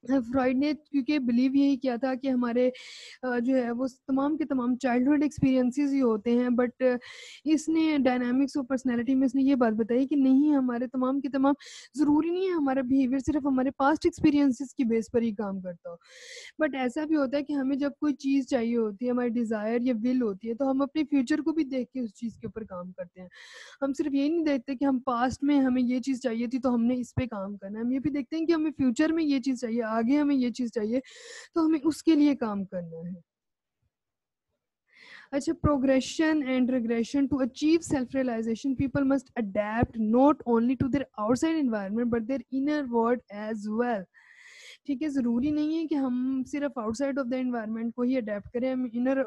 फ्रॉइड ने क्योंकि बिलीव यही किया था कि हमारे जो है वो तमाम के तमाम चाइल्डहुड एक्सपीरियंसेस ही होते हैं, बट इसने डायनामिक्स और पर्सनैलिटी में इसने ये बात बताई कि नहीं, हमारे तमाम के तमाम ज़रूरी नहीं है हमारा बिहेवियर सिर्फ हमारे पास्ट एक्सपीरियंसेस की बेस पर ही काम करता हो। बट ऐसा भी होता है कि हमें जब कोई चीज़ चाहिए होती है, हमारी डिज़ायर या विल होती है, तो हम अपने फ्यूचर को भी देख के उस चीज़ के ऊपर काम करते हैं। हम सिर्फ ये नहीं देखते कि हम पास्ट में हमें ये चीज़ चाहिए थी तो हमने इस पे काम करना है। हम ये भी देखते हैं कि हमें फ्यूचर में ये चीज़ चाहिए, आगे हमें ये चीज़ चाहिए, तो हमें उसके लिए काम करना है। अच्छा, progression and regression to achieve self realization people must adapt not only to their outside environment but their inner world as well. ठीक है, ज़रूरी नहीं है कि हम सिर्फ आउटसाइड ऑफ द एनवायरनमेंट को ही अडेप्ट करें, हम इनर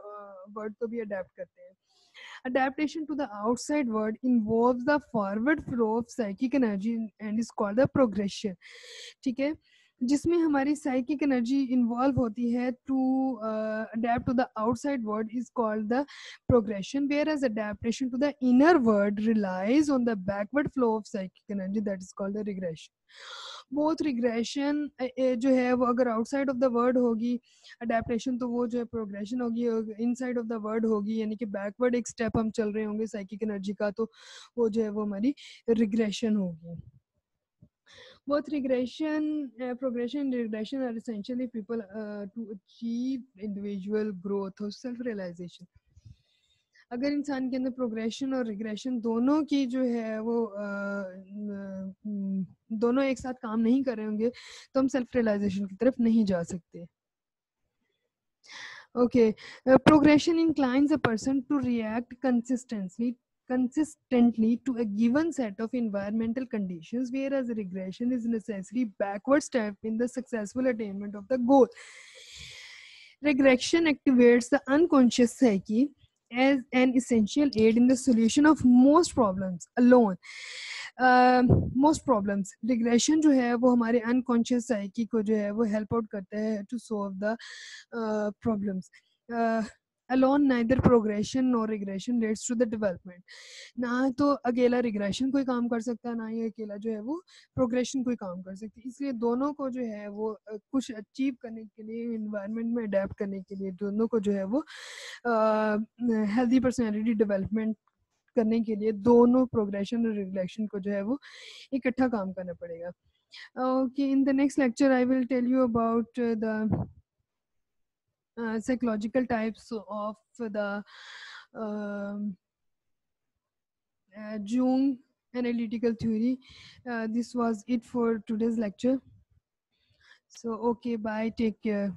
वर्ल्ड को भी अडेप्ट करते हैं। Adaptation to the outside world involves the forward flow of psychic energy and is called the progression. ठीक है, जिसमें हमारी साइकिक एनर्जी इन्वॉल्व होती है to adapt to the outside world is called the progression, whereas adaptation to the inner world relies on the backward flow of psychic energy, that is called the regression. Both regression जो है वो अगर outside of the world होगी adaptation, तो वो जो है progression होगी, इनसाइड ऑफ द वर्ल्ड होगी, यानी कि बैकवर्ड एक स्टेप हम चल रहे होंगे साइकिक एनर्जी का, तो वो जो है वो हमारी रिग्रेशन होगी। Both progression and regression are essentially people to achieve individual growth or self-realization. अगर इंसान के अंदर प्रोग्रेशन और रिग्रेशन दोनों की जो है वो दोनों एक साथ काम नहीं कर रहे होंगे, तो हम सेल्फ रियलाइजेशन की तरफ नहीं जा सकते। Okay, progression inclines a person to react consistently to a given set of environmental conditions, whereas regression is necessary backward step in the successful attainment of the goal. Regression activates the unconscious psyche as an essential aid in the solution of most problems alone. Most problems, regression जो है वो हमारे unconscious psyche को जो है वो help out करता है to solve the problems. Alone neither progression nor regression leads to the development. ना तो अकेला रिग्रेशन कोई काम कर सकता है, ना ही अकेला जो है वो प्रोग्रेशन कोई काम कर सकती है। इसलिए दोनों को जो है वो कुछ अचीव करने के लिए, इन्वायरमेंट में अडेप्ट करने के लिए, दोनों को जो है वो हेल्दी पर्सनैलिटी डेवलपमेंट करने के लिए दोनों प्रोग्रेशन और रिग्रेशन को जो है वो इकट्ठा काम करना पड़ेगा। Okay, in the next lecture I will tell you about the psychological types of the Jung analytical theory. This was it for today's lecture. So, okay, bye, take care.